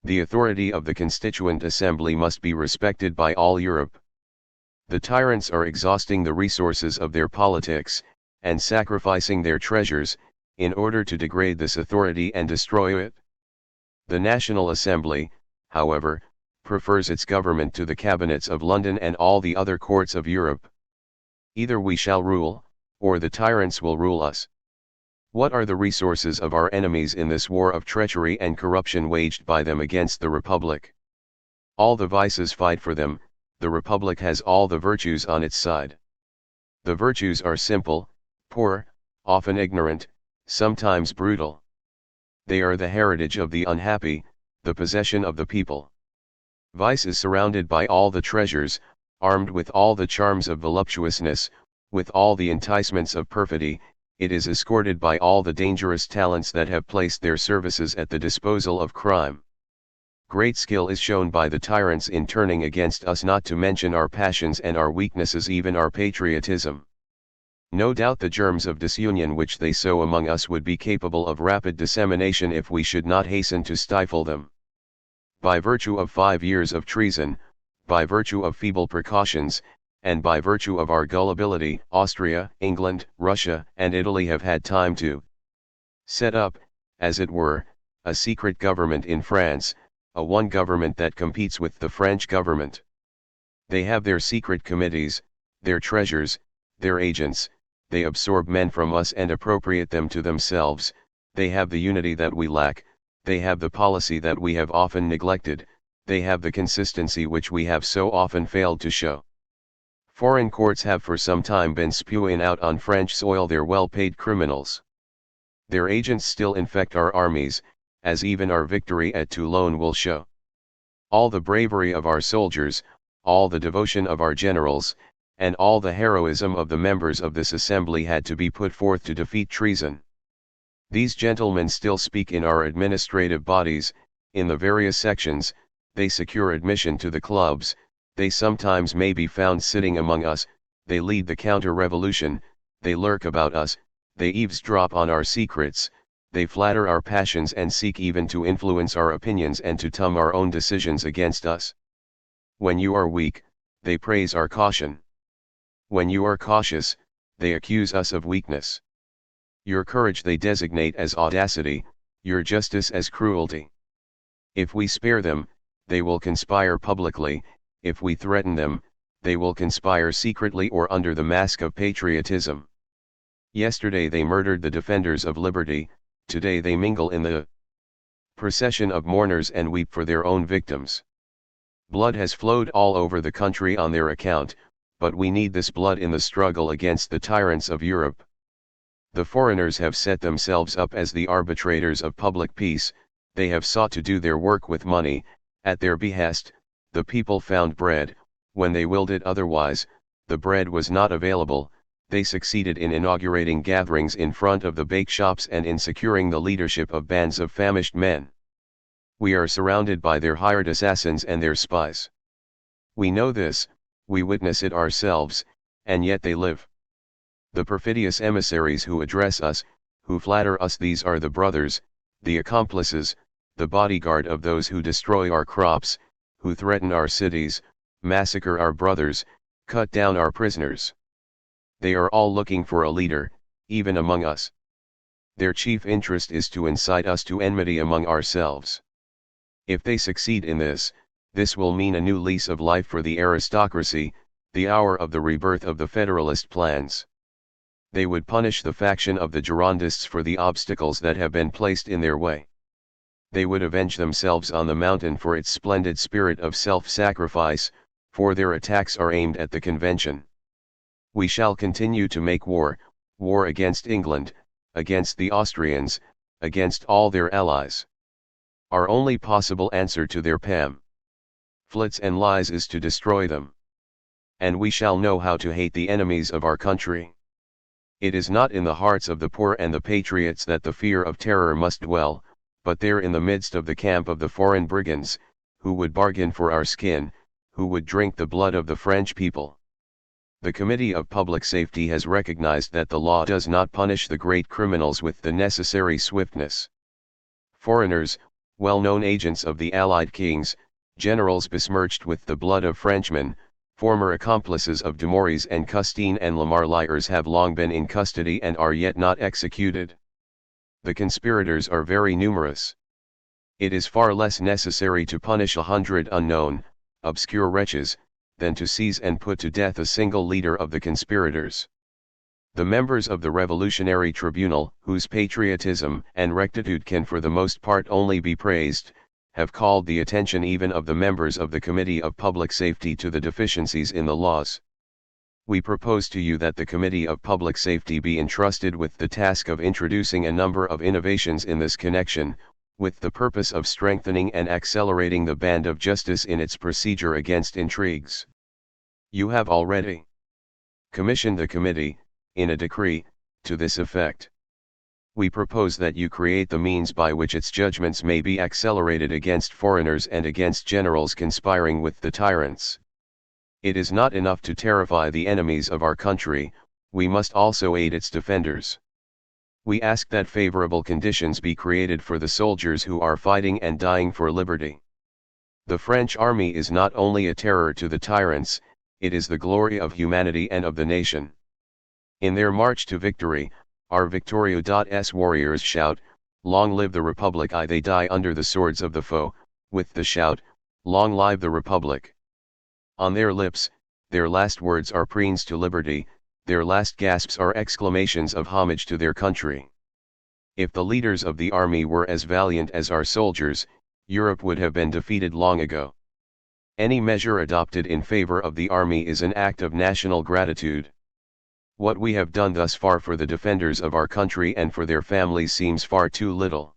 The authority of the Constituent Assembly must be respected by all Europe. The tyrants are exhausting the resources of their politics, and sacrificing their treasures, in order to degrade this authority and destroy it. The National Assembly, however, prefers its government to the cabinets of London and all the other courts of Europe. Either we shall rule, or the tyrants will rule us. What are the resources of our enemies in this war of treachery and corruption waged by them against the Republic? All the vices fight for them, the Republic has all the virtues on its side. The virtues are simple, poor, often ignorant, sometimes brutal. They are the heritage of the unhappy, the possession of the people. Vice is surrounded by all the treasures, armed with all the charms of voluptuousness, with all the enticements of perfidy, it is escorted by all the dangerous talents that have placed their services at the disposal of crime. Great skill is shown by the tyrants in turning against us, not to mention our passions and our weaknesses, even our patriotism. No doubt the germs of disunion which they sow among us would be capable of rapid dissemination if we should not hasten to stifle them. By virtue of 5 years of treason, by virtue of feeble precautions, and by virtue of our gullibility, Austria, England, Russia, and Italy have had time to set up, as it were, a secret government in France, a one government that competes with the French government. They have their secret committees, their treasures, their agents, they absorb men from us and appropriate them to themselves, they have the unity that we lack, they have the policy that we have often neglected, they have the consistency which we have so often failed to show. Foreign courts have for some time been spewing out on French soil their well-paid criminals. Their agents still infect our armies, as even our victory at Toulon will show. All the bravery of our soldiers, all the devotion of our generals, and all the heroism of the members of this assembly had to be put forth to defeat treason. These gentlemen still speak in our administrative bodies, in the various sections, they secure admission to the clubs, they sometimes may be found sitting among us, they lead the counter-revolution, they lurk about us, they eavesdrop on our secrets, they flatter our passions and seek even to influence our opinions and to turn our own decisions against us. When you are weak, they praise our caution. When you are cautious, they accuse us of weakness. Your courage they designate as audacity, your justice as cruelty. If we spare them, they will conspire publicly, if we threaten them, they will conspire secretly or under the mask of patriotism. Yesterday they murdered the defenders of liberty, today they mingle in the procession of mourners and weep for their own victims. Blood has flowed all over the country on their account, but we need this blood in the struggle against the tyrants of Europe. The foreigners have set themselves up as the arbitrators of public peace, they have sought to do their work with money, at their behest, the people found bread, when they willed it otherwise, the bread was not available, they succeeded in inaugurating gatherings in front of the bake shops and in securing the leadership of bands of famished men. We are surrounded by their hired assassins and their spies. We know this, we witness it ourselves, and yet they live. The perfidious emissaries who address us, who flatter us, these are the brothers, the accomplices, the bodyguard of those who destroy our crops, who threaten our cities, massacre our brothers, cut down our prisoners. They are all looking for a leader, even among us. Their chief interest is to incite us to enmity among ourselves. If they succeed in this, this will mean a new lease of life for the aristocracy, the hour of the rebirth of the federalist plans. They would punish the faction of the Girondists for the obstacles that have been placed in their way. They would avenge themselves on the mountain for its splendid spirit of self-sacrifice, for their attacks are aimed at the convention. We shall continue to make war, war against England, against the Austrians, against all their allies. Our only possible answer to their pamphlets and lies is to destroy them. And we shall know how to hate the enemies of our country. It is not in the hearts of the poor and the patriots that the fear of terror must dwell, but there in the midst of the camp of the foreign brigands, who would bargain for our skin, who would drink the blood of the French people. The Committee of Public Safety has recognized that the law does not punish the great criminals with the necessary swiftness. Foreigners, well-known agents of the Allied kings, generals besmirched with the blood of Frenchmen, former accomplices of Dumouriez and Custine and Lamarliers have long been in custody and are yet not executed. The conspirators are very numerous. It is far less necessary to punish 100 unknown, obscure wretches, than to seize and put to death a single leader of the conspirators. The members of the Revolutionary Tribunal, whose patriotism and rectitude can for the most part only be praised, have called the attention even of the members of the Committee of Public Safety to the deficiencies in the laws. We propose to you that the Committee of Public Safety be entrusted with the task of introducing a number of innovations in this connection, with the purpose of strengthening and accelerating the band of justice in its procedure against intrigues. You have already commissioned the committee, in a decree, to this effect. We propose that you create the means by which its judgments may be accelerated against foreigners and against generals conspiring with the tyrants. It is not enough to terrify the enemies of our country, we must also aid its defenders. We ask that favorable conditions be created for the soldiers who are fighting and dying for liberty. The French army is not only a terror to the tyrants, it is the glory of humanity and of the nation. In their march to victory, our Victoria.s warriors shout, "Long live the Republic!" They die under the swords of the foe, with the shout, "Long live the Republic!" On their lips, their last words are preens to liberty, their last gasps are exclamations of homage to their country. If the leaders of the army were as valiant as our soldiers, Europe would have been defeated long ago. Any measure adopted in favor of the army is an act of national gratitude. What we have done thus far for the defenders of our country and for their families seems far too little.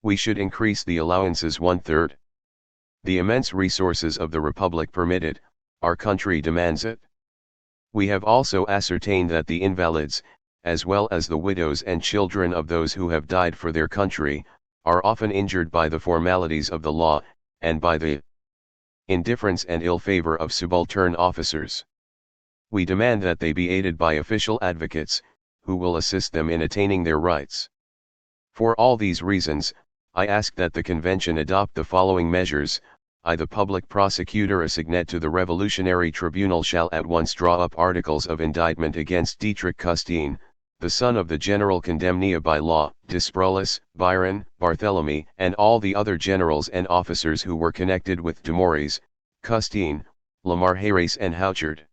We should increase the allowances 1/3. The immense resources of the Republic permit it, our country demands it. We have also ascertained that the invalids, as well as the widows and children of those who have died for their country, are often injured by the formalities of the law, and by the indifference and ill favor of subaltern officers. We demand that they be aided by official advocates, who will assist them in attaining their rights. For all these reasons, I ask that the Convention adopt the following measures. I, the public prosecutor assigned to the Revolutionary Tribunal, shall at once draw up articles of indictment against Dietrich Custine, the son of the general condemnea by law, Disprolus, Byron, Barthélemy, and all the other generals and officers who were connected with Dumouriez, Custine, Lamarjérès and Houchard.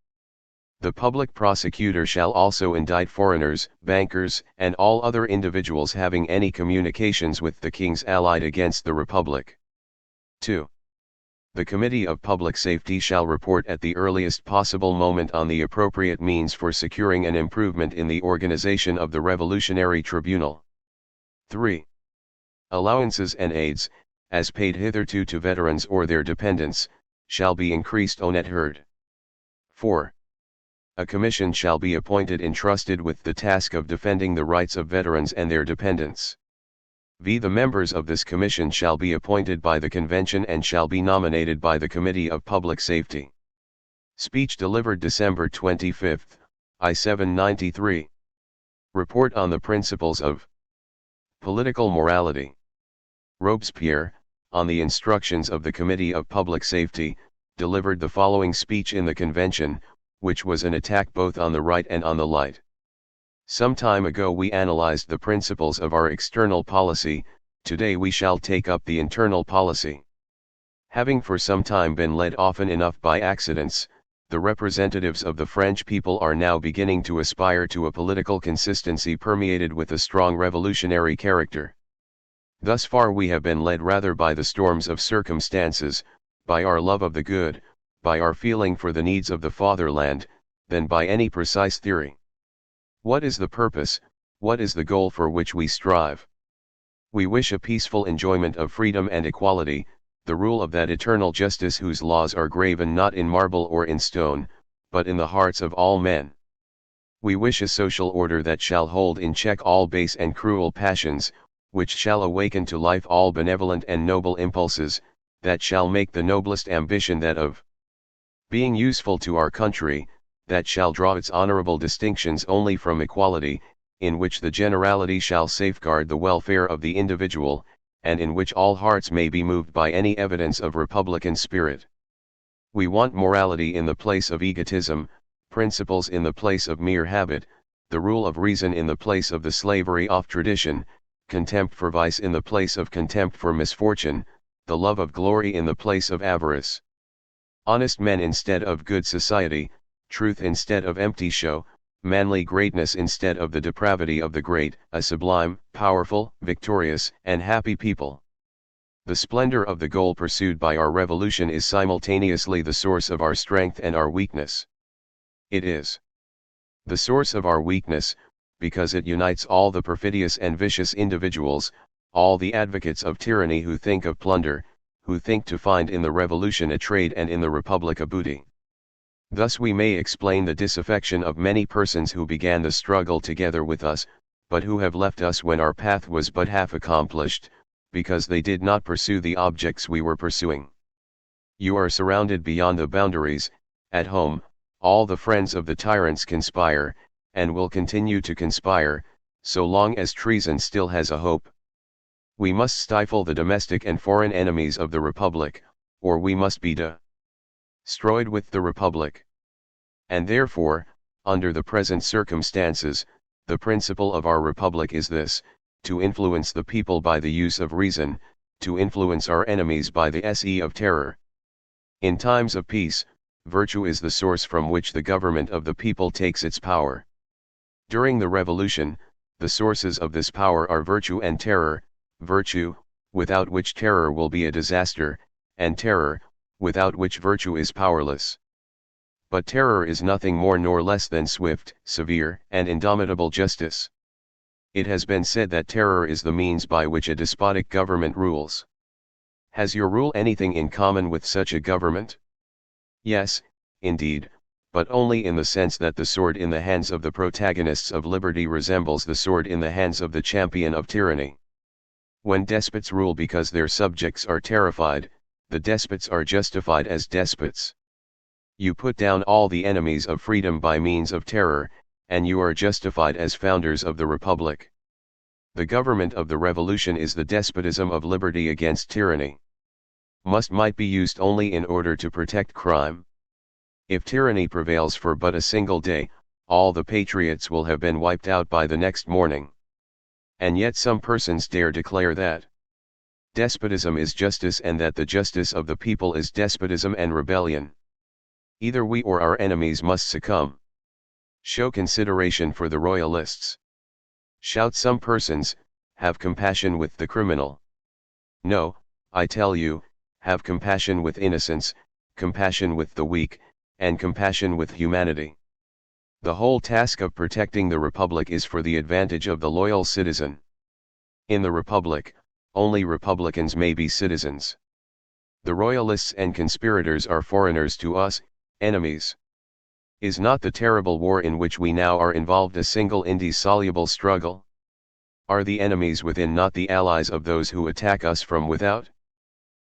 The public prosecutor shall also indict foreigners, bankers, and all other individuals having any communications with the kings allied against the Republic. 2. The Committee of Public Safety shall report at the earliest possible moment on the appropriate means for securing an improvement in the organization of the Revolutionary Tribunal. 3. Allowances and aids, as paid hitherto to veterans or their dependents, shall be increased on THIRD. 4. A commission shall be appointed entrusted with the task of defending the rights of veterans and their dependents. The members of this commission shall be appointed by the Convention and shall be nominated by the Committee of Public Safety. Speech delivered December 25, I-793. Report on the principles of political morality. Robespierre, on the instructions of the Committee of Public Safety, delivered the following speech in the Convention, which was an attack both on the right and on the light. Some time ago we analyzed the principles of our external policy, today we shall take up the internal policy. Having for some time been led often enough by accidents, the representatives of the French people are now beginning to aspire to a political consistency permeated with a strong revolutionary character. Thus far we have been led rather by the storms of circumstances, by our love of the good, by our feeling for the needs of the fatherland, than by any precise theory. What is the purpose, what is the goal for which we strive? We wish a peaceful enjoyment of freedom and equality, the rule of that eternal justice whose laws are graven not in marble or in stone, but in the hearts of all men. We wish a social order that shall hold in check all base and cruel passions, which shall awaken to life all benevolent and noble impulses, that shall make the noblest ambition that of being useful to our country, that shall draw its honorable distinctions only from equality, in which the generality shall safeguard the welfare of the individual, and in which all hearts may be moved by any evidence of republican spirit. We want morality in the place of egotism, principles in the place of mere habit, the rule of reason in the place of the slavery of tradition, contempt for vice in the place of contempt for misfortune, the love of glory in the place of avarice. Honest men instead of good society, truth instead of empty show, manly greatness instead of the depravity of the great, a sublime, powerful, victorious, and happy people. The splendor of the goal pursued by our revolution is simultaneously the source of our strength and our weakness. It is the source of our weakness, because it unites all the perfidious and vicious individuals, all the advocates of tyranny who think of plunder, who think to find in the revolution a trade and in the republic a booty. Thus we may explain the disaffection of many persons who began the struggle together with us, but who have left us when our path was but half accomplished, because they did not pursue the objects we were pursuing. You are surrounded beyond the boundaries, at home, all the friends of the tyrants conspire, and will continue to conspire, so long as treason still has a hope. We must stifle the domestic and foreign enemies of the Republic, or we must be destroyed with the Republic. And therefore, under the present circumstances, the principle of our Republic is this: to influence the people by the use of reason, to influence our enemies by the use of terror. In times of peace, virtue is the source from which the government of the people takes its power. During the Revolution, the sources of this power are virtue and terror, virtue, without which terror will be a disaster, and terror, without which virtue is powerless. But terror is nothing more nor less than swift, severe, and indomitable justice. It has been said that terror is the means by which a despotic government rules. Has your rule anything in common with such a government? Yes, indeed, but only in the sense that the sword in the hands of the protagonists of liberty resembles the sword in the hands of the champion of tyranny. When despots rule because their subjects are terrified, the despots are justified as despots. You put down all the enemies of freedom by means of terror, and you are justified as founders of the Republic. The government of the revolution is the despotism of liberty against tyranny. Might be used only in order to protect crime. If tyranny prevails for but a single day, all the patriots will have been wiped out by the next morning. And yet some persons dare declare that despotism is justice and that the justice of the people is despotism and rebellion. Either we or our enemies must succumb. Show consideration for the royalists. Shout some persons, have compassion with the criminal. No, I tell you, have compassion with innocence, compassion with the weak, and compassion with humanity. The whole task of protecting the Republic is for the advantage of the loyal citizen. In the Republic, only Republicans may be citizens. The royalists and conspirators are foreigners to us, enemies. Is not the terrible war in which we now are involved a single indissoluble struggle? Are the enemies within not the allies of those who attack us from without?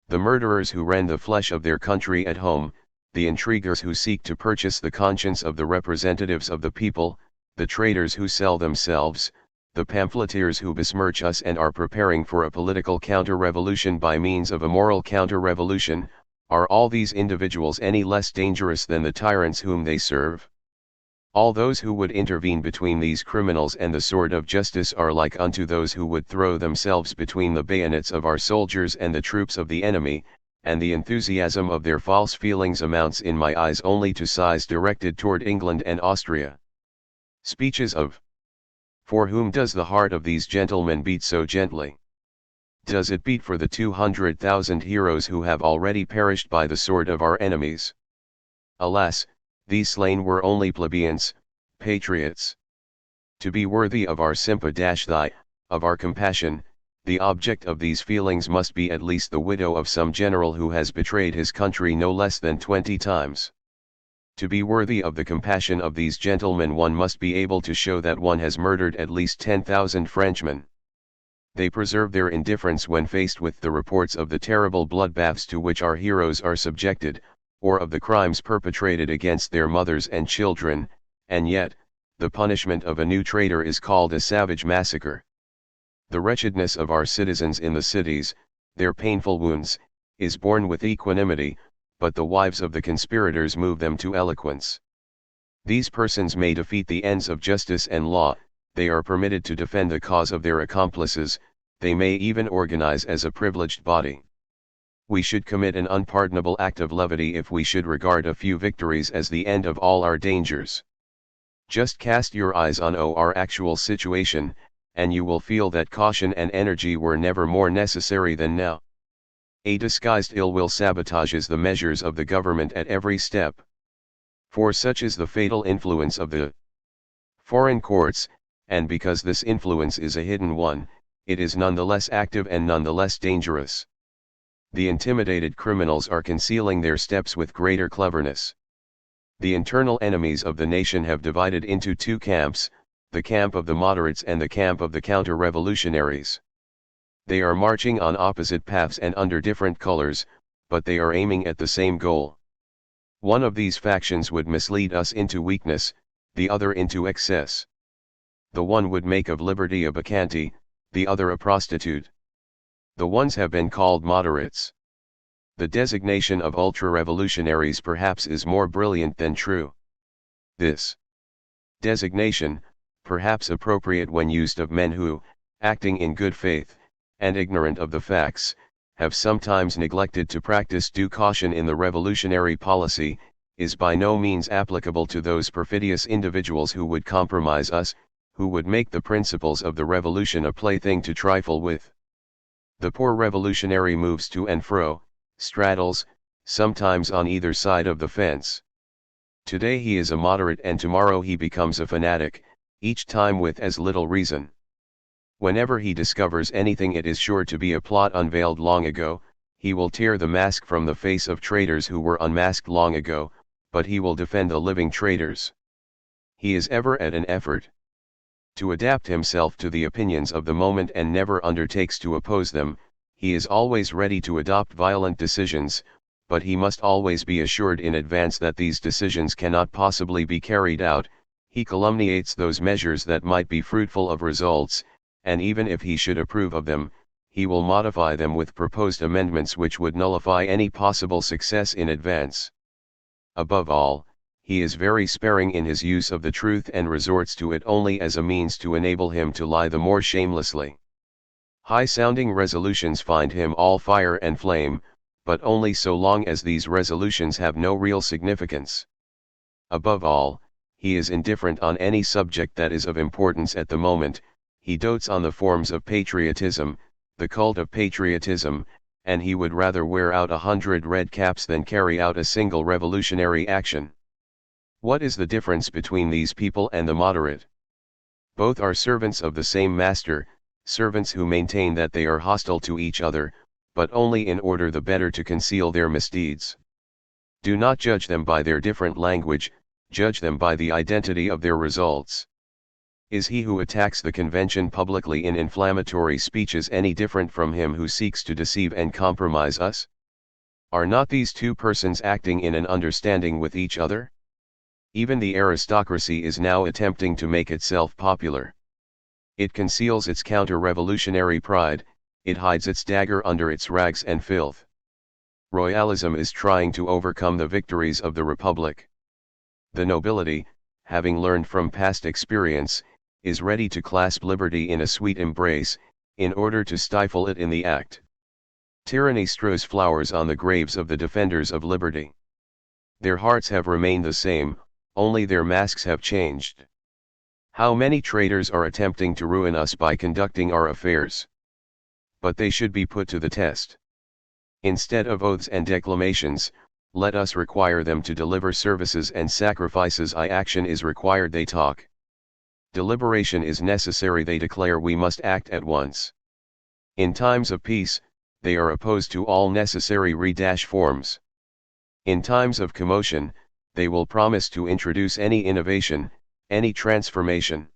The murderers who rend the flesh of their country at home, the intriguers who seek to purchase the conscience of the representatives of the people, the traitors who sell themselves, the pamphleteers who besmirch us and are preparing for a political counter-revolution by means of a moral counter-revolution, are all these individuals any less dangerous than the tyrants whom they serve? All those who would intervene between these criminals and the sword of justice are like unto those who would throw themselves between the bayonets of our soldiers and the troops of the enemy, and the enthusiasm of their false feelings amounts in my eyes only to sighs directed toward England and Austria. Speeches of For whom does the heart of these gentlemen beat so gently? Does it beat for the 200,000 heroes who have already perished by the sword of our enemies? Alas, these slain were only plebeians, patriots. To be worthy of our sympathy, of our compassion, the object of these feelings must be at least the widow of some general who has betrayed his country no less than 20 times. To be worthy of the compassion of these gentlemen one must be able to show that one has murdered at least 10,000 Frenchmen. They preserve their indifference when faced with the reports of the terrible bloodbaths to which our heroes are subjected, or of the crimes perpetrated against their mothers and children, and yet, the punishment of a new traitor is called a savage massacre. The wretchedness of our citizens in the cities, their painful wounds, is borne with equanimity, but the wives of the conspirators move them to eloquence. These persons may defeat the ends of justice and law, they are permitted to defend the cause of their accomplices, they may even organize as a privileged body. We should commit an unpardonable act of levity if we should regard a few victories as the end of all our dangers. Just cast your eyes on our actual situation, and you will feel that caution and energy were never more necessary than now. A disguised ill will sabotages the measures of the government at every step. For such is the fatal influence of the foreign courts, and because this influence is a hidden one, it is none the less active and none the less dangerous. The intimidated criminals are concealing their steps with greater cleverness. The internal enemies of the nation have divided into two camps, the camp of the moderates and the camp of the counter-revolutionaries. They are marching on opposite paths and under different colors, but they are aiming at the same goal. One of these factions would mislead us into weakness, the other into excess. The one would make of liberty a bacchante, the other a prostitute. The ones have been called moderates. The designation of ultra-revolutionaries perhaps is more brilliant than true. This designation, perhaps appropriate when used of men who, acting in good faith, and ignorant of the facts, have sometimes neglected to practice due caution in the revolutionary policy, is by no means applicable to those perfidious individuals who would compromise us, who would make the principles of the revolution a plaything to trifle with. The poor revolutionary moves to and fro, straddles, sometimes on either side of the fence. Today he is a moderate and tomorrow he becomes a fanatic, each time with as little reason. Whenever he discovers anything it is sure to be a plot unveiled long ago, he will tear the mask from the face of traitors who were unmasked long ago, but he will defend the living traitors. He is ever at an effort to adapt himself to the opinions of the moment and never undertakes to oppose them. He is always ready to adopt violent decisions, but he must always be assured in advance that these decisions cannot possibly be carried out. He calumniates those measures that might be fruitful of results, and even if he should approve of them, he will modify them with proposed amendments which would nullify any possible success in advance. Above all, he is very sparing in his use of the truth and resorts to it only as a means to enable him to lie the more shamelessly. High-sounding resolutions find him all fire and flame, but only so long as these resolutions have no real significance. Above all, he is indifferent on any subject that is of importance at the moment. He dotes on the forms of patriotism, the cult of patriotism, and he would rather wear out 100 red caps than carry out a single revolutionary action. What is the difference between these people and the moderate? Both are servants of the same master, servants who maintain that they are hostile to each other, but only in order the better to conceal their misdeeds. Do not judge them by their different language, judge them by the identity of their results. Is he who attacks the convention publicly in inflammatory speeches any different from him who seeks to deceive and compromise us? Are not these two persons acting in an understanding with each other? Even the aristocracy is now attempting to make itself popular. It conceals its counter-revolutionary pride, it hides its dagger under its rags and filth. Royalism is trying to overcome the victories of the Republic. The nobility, having learned from past experience, is ready to clasp liberty in a sweet embrace, in order to stifle it in the act. Tyranny strews flowers on the graves of the defenders of liberty. Their hearts have remained the same, only their masks have changed. How many traitors are attempting to ruin us by conducting our affairs? But they should be put to the test. Instead of oaths and declamations, let us require them to deliver services and sacrifices. Action is required, they talk. Deliberation is necessary, they declare we must act at once. In times of peace, they are opposed to all necessary reforms. In times of commotion, they will promise to introduce any innovation, any transformation.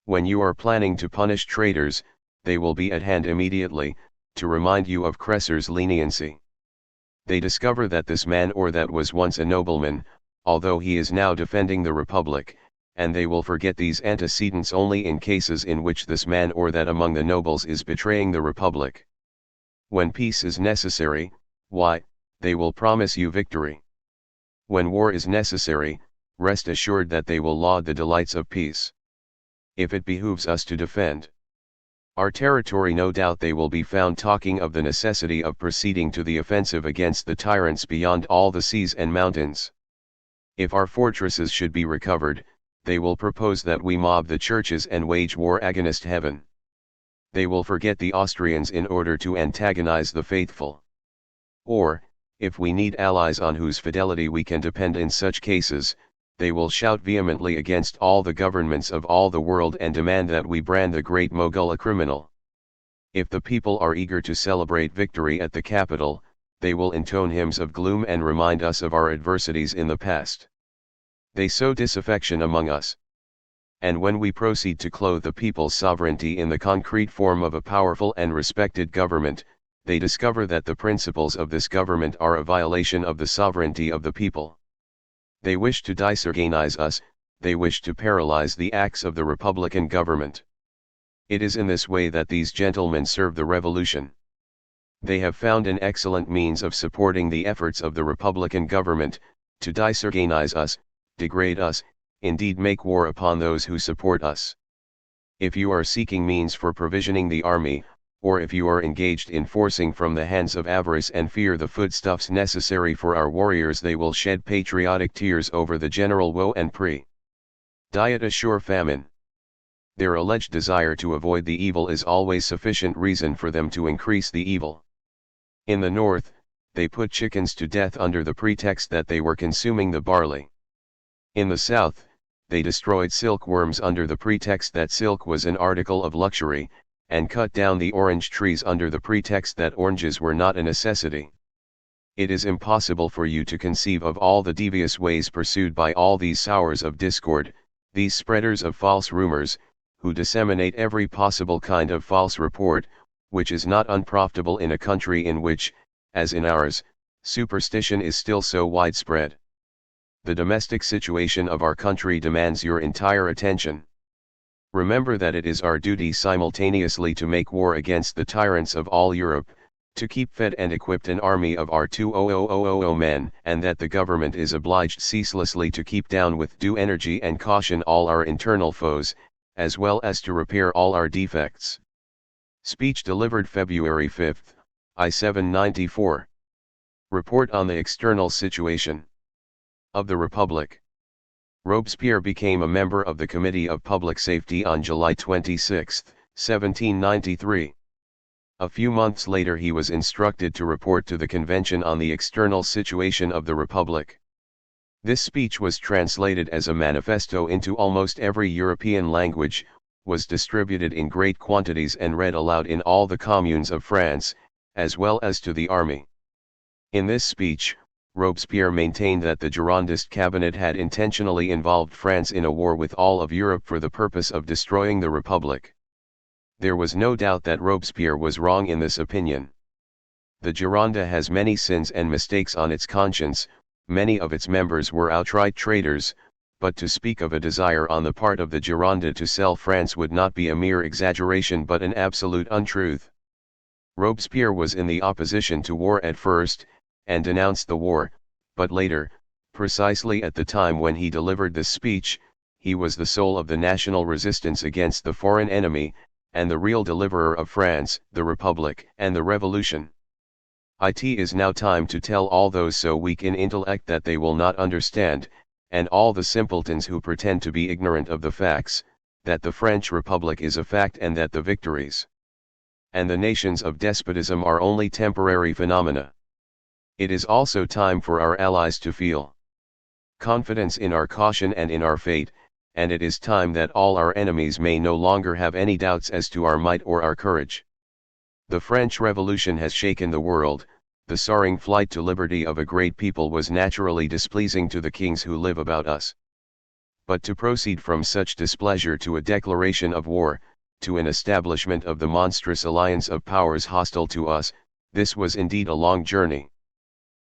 When you are planning to punish traitors, they will be at hand immediately, to remind you of Cresar's leniency. They discover that this man or that was once a nobleman, although he is now defending the Republic, and they will forget these antecedents only in cases in which this man or that among the nobles is betraying the Republic. When peace is necessary, why, they will promise you victory. When war is necessary, rest assured that they will laud the delights of peace. If it behooves us to defend our territory, no doubt they will be found talking of the necessity of proceeding to the offensive against the tyrants beyond all the seas and mountains. If our fortresses should be recovered, they will propose that we mob the churches and wage war against heaven. They will forget the Austrians in order to antagonize the faithful. Or, if we need allies on whose fidelity we can depend in such cases, they will shout vehemently against all the governments of all the world and demand that we brand the great Mogul a criminal. If the people are eager to celebrate victory at the capital, they will intone hymns of gloom and remind us of our adversities in the past. They sow disaffection among us. And when we proceed to clothe the people's sovereignty in the concrete form of a powerful and respected government, they discover that the principles of this government are a violation of the sovereignty of the people. They wish to disorganize us, they wish to paralyze the acts of the Republican government. It is in this way that these gentlemen serve the revolution. They have found an excellent means of supporting the efforts of the Republican government, to disorganize us, degrade us, indeed make war upon those who support us. If you are seeking means for provisioning the army, or if you are engaged in forcing from the hands of avarice and fear the foodstuffs necessary for our warriors, they will shed patriotic tears over the general woe and diet a sure famine. Their alleged desire to avoid the evil is always sufficient reason for them to increase the evil. In the north, they put chickens to death under the pretext that they were consuming the barley. In the south, they destroyed silkworms under the pretext that silk was an article of luxury, and cut down the orange trees under the pretext that oranges were not a necessity. It is impossible for you to conceive of all the devious ways pursued by all these sowers of discord, these spreaders of false rumors, who disseminate every possible kind of false report, which is not unprofitable in a country in which, as in ours, Superstition is still so widespread. The domestic situation of our country demands your entire attention. Remember that it is our duty simultaneously to make war against the tyrants of all Europe, to keep fed and equipped an army of our 200,000 men, and that the government is obliged ceaselessly to keep down with due energy and caution all our internal foes, as well as to repair all our defects. Speech delivered February 5, I 794. Report on the external situation of the Republic. Robespierre became a member of the Committee of Public Safety on July 26, 1793. A few months later he was instructed to report to the Convention on the external situation of the Republic. This speech was translated as a manifesto into almost every European language, was distributed in great quantities and read aloud in all the communes of France, as well as to the army. In this speech, Robespierre maintained that the Girondist cabinet had intentionally involved France in a war with all of Europe for the purpose of destroying the Republic. There was no doubt that Robespierre was wrong in this opinion. The Gironde has many sins and mistakes on its conscience, many of its members were outright traitors, but to speak of a desire on the part of the Gironde to sell France would not be a mere exaggeration but an absolute untruth. Robespierre was in the opposition to war at first, and denounced the war, but later, precisely at the time when he delivered this speech, he was the soul of the national resistance against the foreign enemy, and the real deliverer of France, the Republic, and the Revolution. It is now time to tell all those so weak in intellect that they will not understand, and all the simpletons who pretend to be ignorant of the facts, that the French Republic is a fact and that the victories and the nations of despotism are only temporary phenomena. It is also time for our allies to feel confidence in our caution and in our fate, and it is time that all our enemies may no longer have any doubts as to our might or our courage. The French Revolution has shaken the world. The soaring flight to liberty of a great people was naturally displeasing to the kings who live about us. But to proceed from such displeasure to a declaration of war, to an establishment of the monstrous alliance of powers hostile to us, this was indeed a long journey.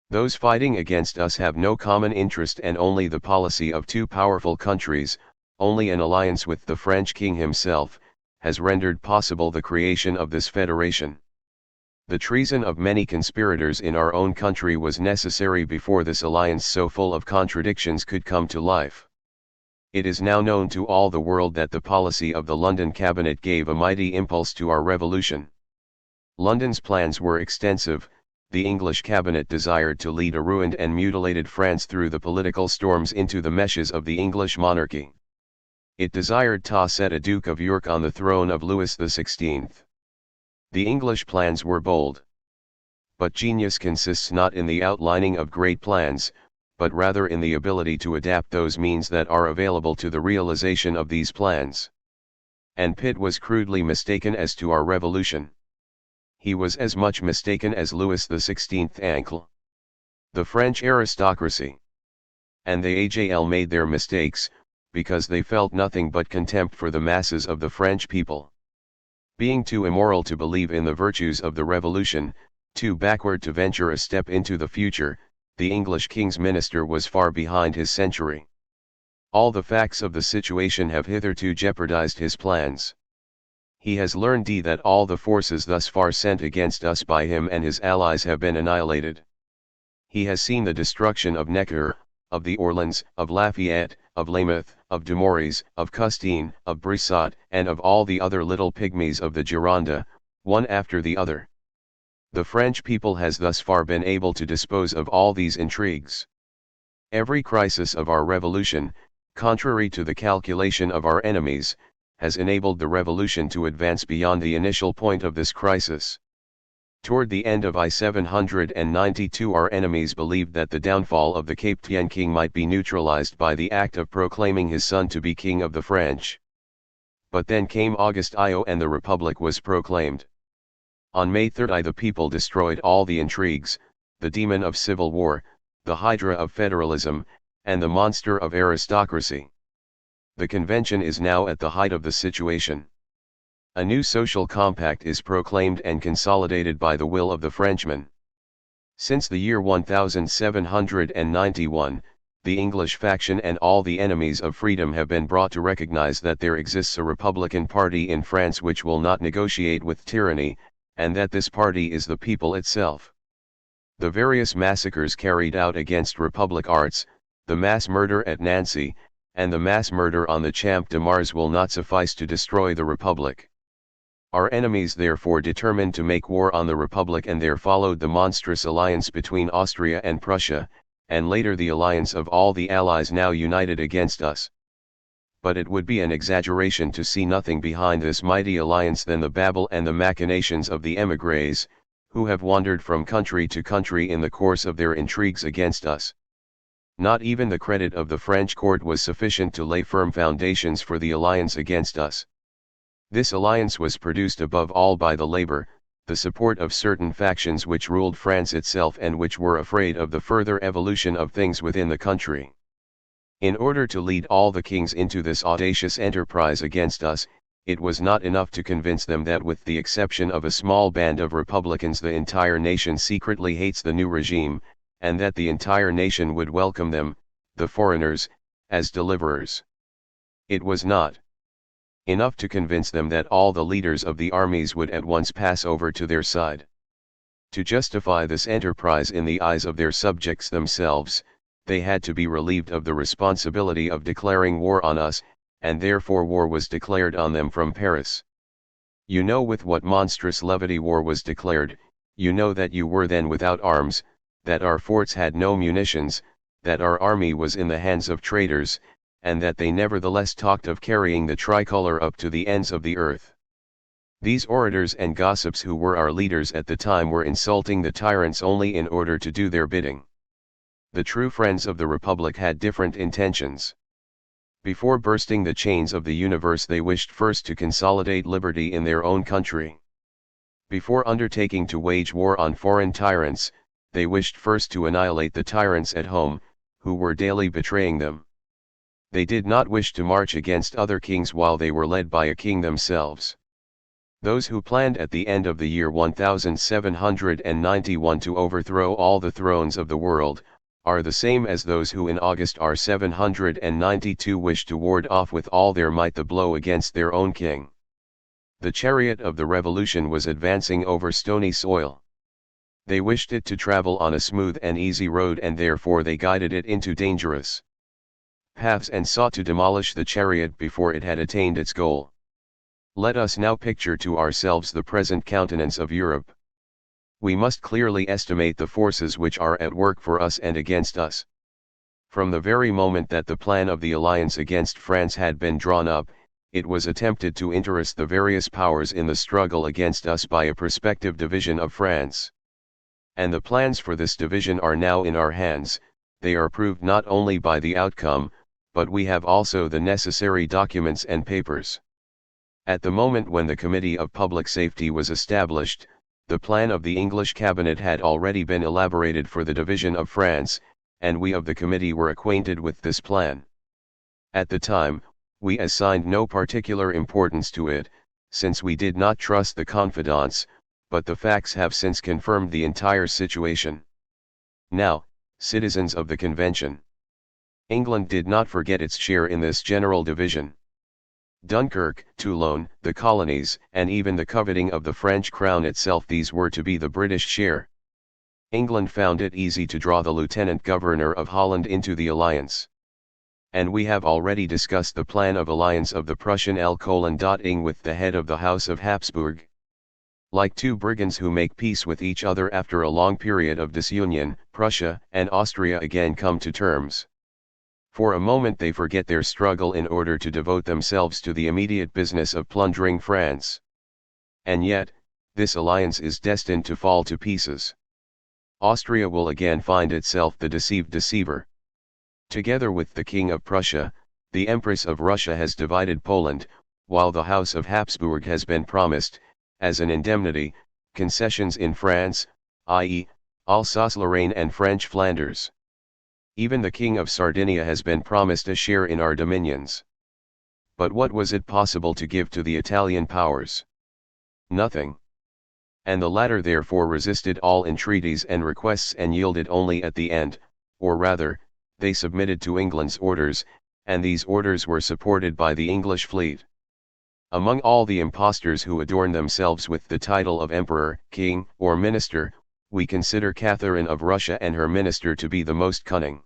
Those fighting against us have no common interest and only the policy of two powerful countries, only an alliance with the French king himself, has rendered possible the creation of this federation. The treason of many conspirators in our own country was necessary before this alliance so full of contradictions could come to life. It is now known to all the world that the policy of the London cabinet gave a mighty impulse to our revolution. London's plans were extensive. The English cabinet desired to lead a ruined and mutilated France through the political storms into the meshes of the English monarchy. It desired to set a Duke of York on the throne of Louis XVI. The English plans were bold. But genius consists not in the outlining of great plans, but rather in the ability to adapt those means that are available to the realization of these plans. And Pitt was crudely mistaken as to our revolution. He was as much mistaken as Louis XVI Uncle. The French aristocracy and the AJL made their mistakes, because they felt nothing but contempt for the masses of the French people. Being too immoral to believe in the virtues of the revolution, too backward to venture a step into the future, the English king's minister was far behind his century. All the facts of the situation have hitherto jeopardized his plans. He has learned that all the forces thus far sent against us by him and his allies have been annihilated. He has seen the destruction of Necker, of the Orleans, of Lafayette, of Weymouth, of Dumouriez, of Custine, of Brissot, and of all the other little pygmies of the Gironde, one after the other. The French people has thus far been able to dispose of all these intrigues. Every crisis of our revolution, contrary to the calculation of our enemies, has enabled the revolution to advance beyond the initial point of this crisis. Toward the end of I 792 our enemies believed that the downfall of the Capetian king might be neutralized by the act of proclaiming his son to be king of the French. But then came August IO and the Republic was proclaimed. On May 3 the people destroyed all the intrigues, the demon of civil war, the hydra of federalism, and the monster of aristocracy. The convention is now at the height of the situation. A new social compact is proclaimed and consolidated by the will of the Frenchmen. Since the year 1791, the English faction and all the enemies of freedom have been brought to recognize that there exists a Republican Party in France which will not negotiate with tyranny, and that this party is the people itself. The various massacres carried out against Republic Arts, the mass murder at Nancy, and the mass murder on the Champ de Mars will not suffice to destroy the Republic. Our enemies therefore determined to make war on the Republic, and there followed the monstrous alliance between Austria and Prussia, and later the alliance of all the allies now united against us. But it would be an exaggeration to see nothing behind this mighty alliance than the babble and the machinations of the émigrés, who have wandered from country to country in the course of their intrigues against us. Not even the credit of the French court was sufficient to lay firm foundations for the alliance against us. This alliance was produced above all by the labor, the support of certain factions which ruled France itself and which were afraid of the further evolution of things within the country. In order to lead all the kings into this audacious enterprise against us, it was not enough to convince them that with the exception of a small band of Republicans the entire nation secretly hates the new regime, and that the entire nation would welcome them, the foreigners, as deliverers. It was not enough to convince them that all the leaders of the armies would at once pass over to their side. To justify this enterprise in the eyes of their subjects themselves, they had to be relieved of the responsibility of declaring war on us, and therefore war was declared on them from Paris. You know with what monstrous levity war was declared, you know that you were then without arms, that our forts had no munitions, that our army was in the hands of traitors, and that they nevertheless talked of carrying the tricolor up to the ends of the earth. These orators and gossips who were our leaders at the time were insulting the tyrants only in order to do their bidding. The true friends of the Republic had different intentions. Before bursting the chains of the universe they wished first to consolidate liberty in their own country. Before undertaking to wage war on foreign tyrants, they wished first to annihilate the tyrants at home, who were daily betraying them. They did not wish to march against other kings while they were led by a king themselves. Those who planned at the end of the year 1791 to overthrow all the thrones of the world, are the same as those who in August R792 wished to ward off with all their might the blow against their own king. The chariot of the revolution was advancing over stony soil. They wished it to travel on a smooth and easy road, and therefore they guided it into dangerous paths and sought to demolish the chariot before it had attained its goal. Let us now picture to ourselves the present countenance of Europe. We must clearly estimate the forces which are at work for us and against us. From the very moment that the plan of the alliance against France had been drawn up, it was attempted to interest the various powers in the struggle against us by a prospective division of France. And the plans for this division are now in our hands. They are proved not only by the outcome, but we have also the necessary documents and papers. At the moment when the Committee of Public Safety was established, the plan of the English cabinet had already been elaborated for the division of France, and we of the committee were acquainted with this plan. At the time, we assigned no particular importance to it, since we did not trust the confidants, but the facts have since confirmed the entire situation. Now, citizens of the Convention, England did not forget its share in this general division. Dunkirk, Toulon, the colonies, and even the coveting of the French crown itself, these were to be the British share. England found it easy to draw the Lieutenant Governor of Holland into the alliance. And we have already discussed the plan of alliance of the Prussian L:*ing with the head of the House of Habsburg. Like two brigands who make peace with each other after a long period of disunion, Prussia and Austria again come to terms. For a moment they forget their struggle in order to devote themselves to the immediate business of plundering France. And yet, this alliance is destined to fall to pieces. Austria will again find itself the deceived deceiver. Together with the King of Prussia, the Empress of Russia has divided Poland, while the House of Habsburg has been promised, as an indemnity, concessions in France, i.e., Alsace-Lorraine and French Flanders. Even the King of Sardinia has been promised a share in our dominions. But what was it possible to give to the Italian powers? Nothing. and the latter therefore resisted all entreaties and requests and yielded only at the end, or rather, they submitted to England's orders, and these orders were supported by the English fleet. Among all the impostors who adorn themselves with the title of emperor, king, or minister, we consider Catherine of Russia and her minister to be the most cunning.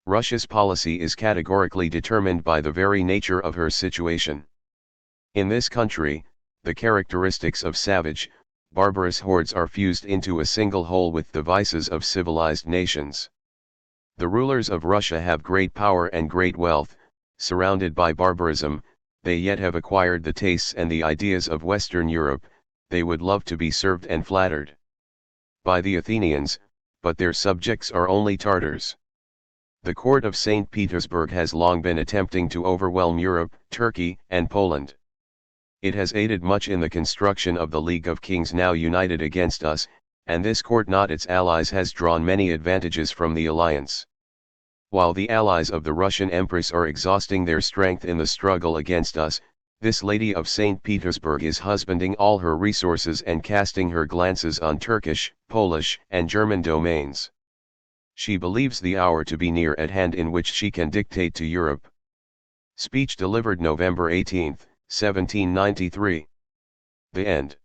Russia's policy is categorically determined by the very nature of her situation. In this country, the characteristics of savage, barbarous hordes are fused into a single whole with the vices of civilized nations. The rulers of Russia have great power and great wealth, surrounded by barbarism, they yet have acquired the tastes and the ideas of Western Europe, they would love to be served and flattered by the Athenians, but their subjects are only Tartars. The court of St. Petersburg has long been attempting to overwhelm Europe, Turkey, and Poland. It has aided much in the construction of the League of Kings now united against us, and this court, not its allies, has drawn many advantages from the alliance. While the allies of the Russian Empress are exhausting their strength in the struggle against us, this lady of St. Petersburg is husbanding all her resources and casting her glances on Turkish, Polish, and German domains. She believes the hour to be near at hand in which she can dictate to Europe. Speech delivered November 18, 1793. The end.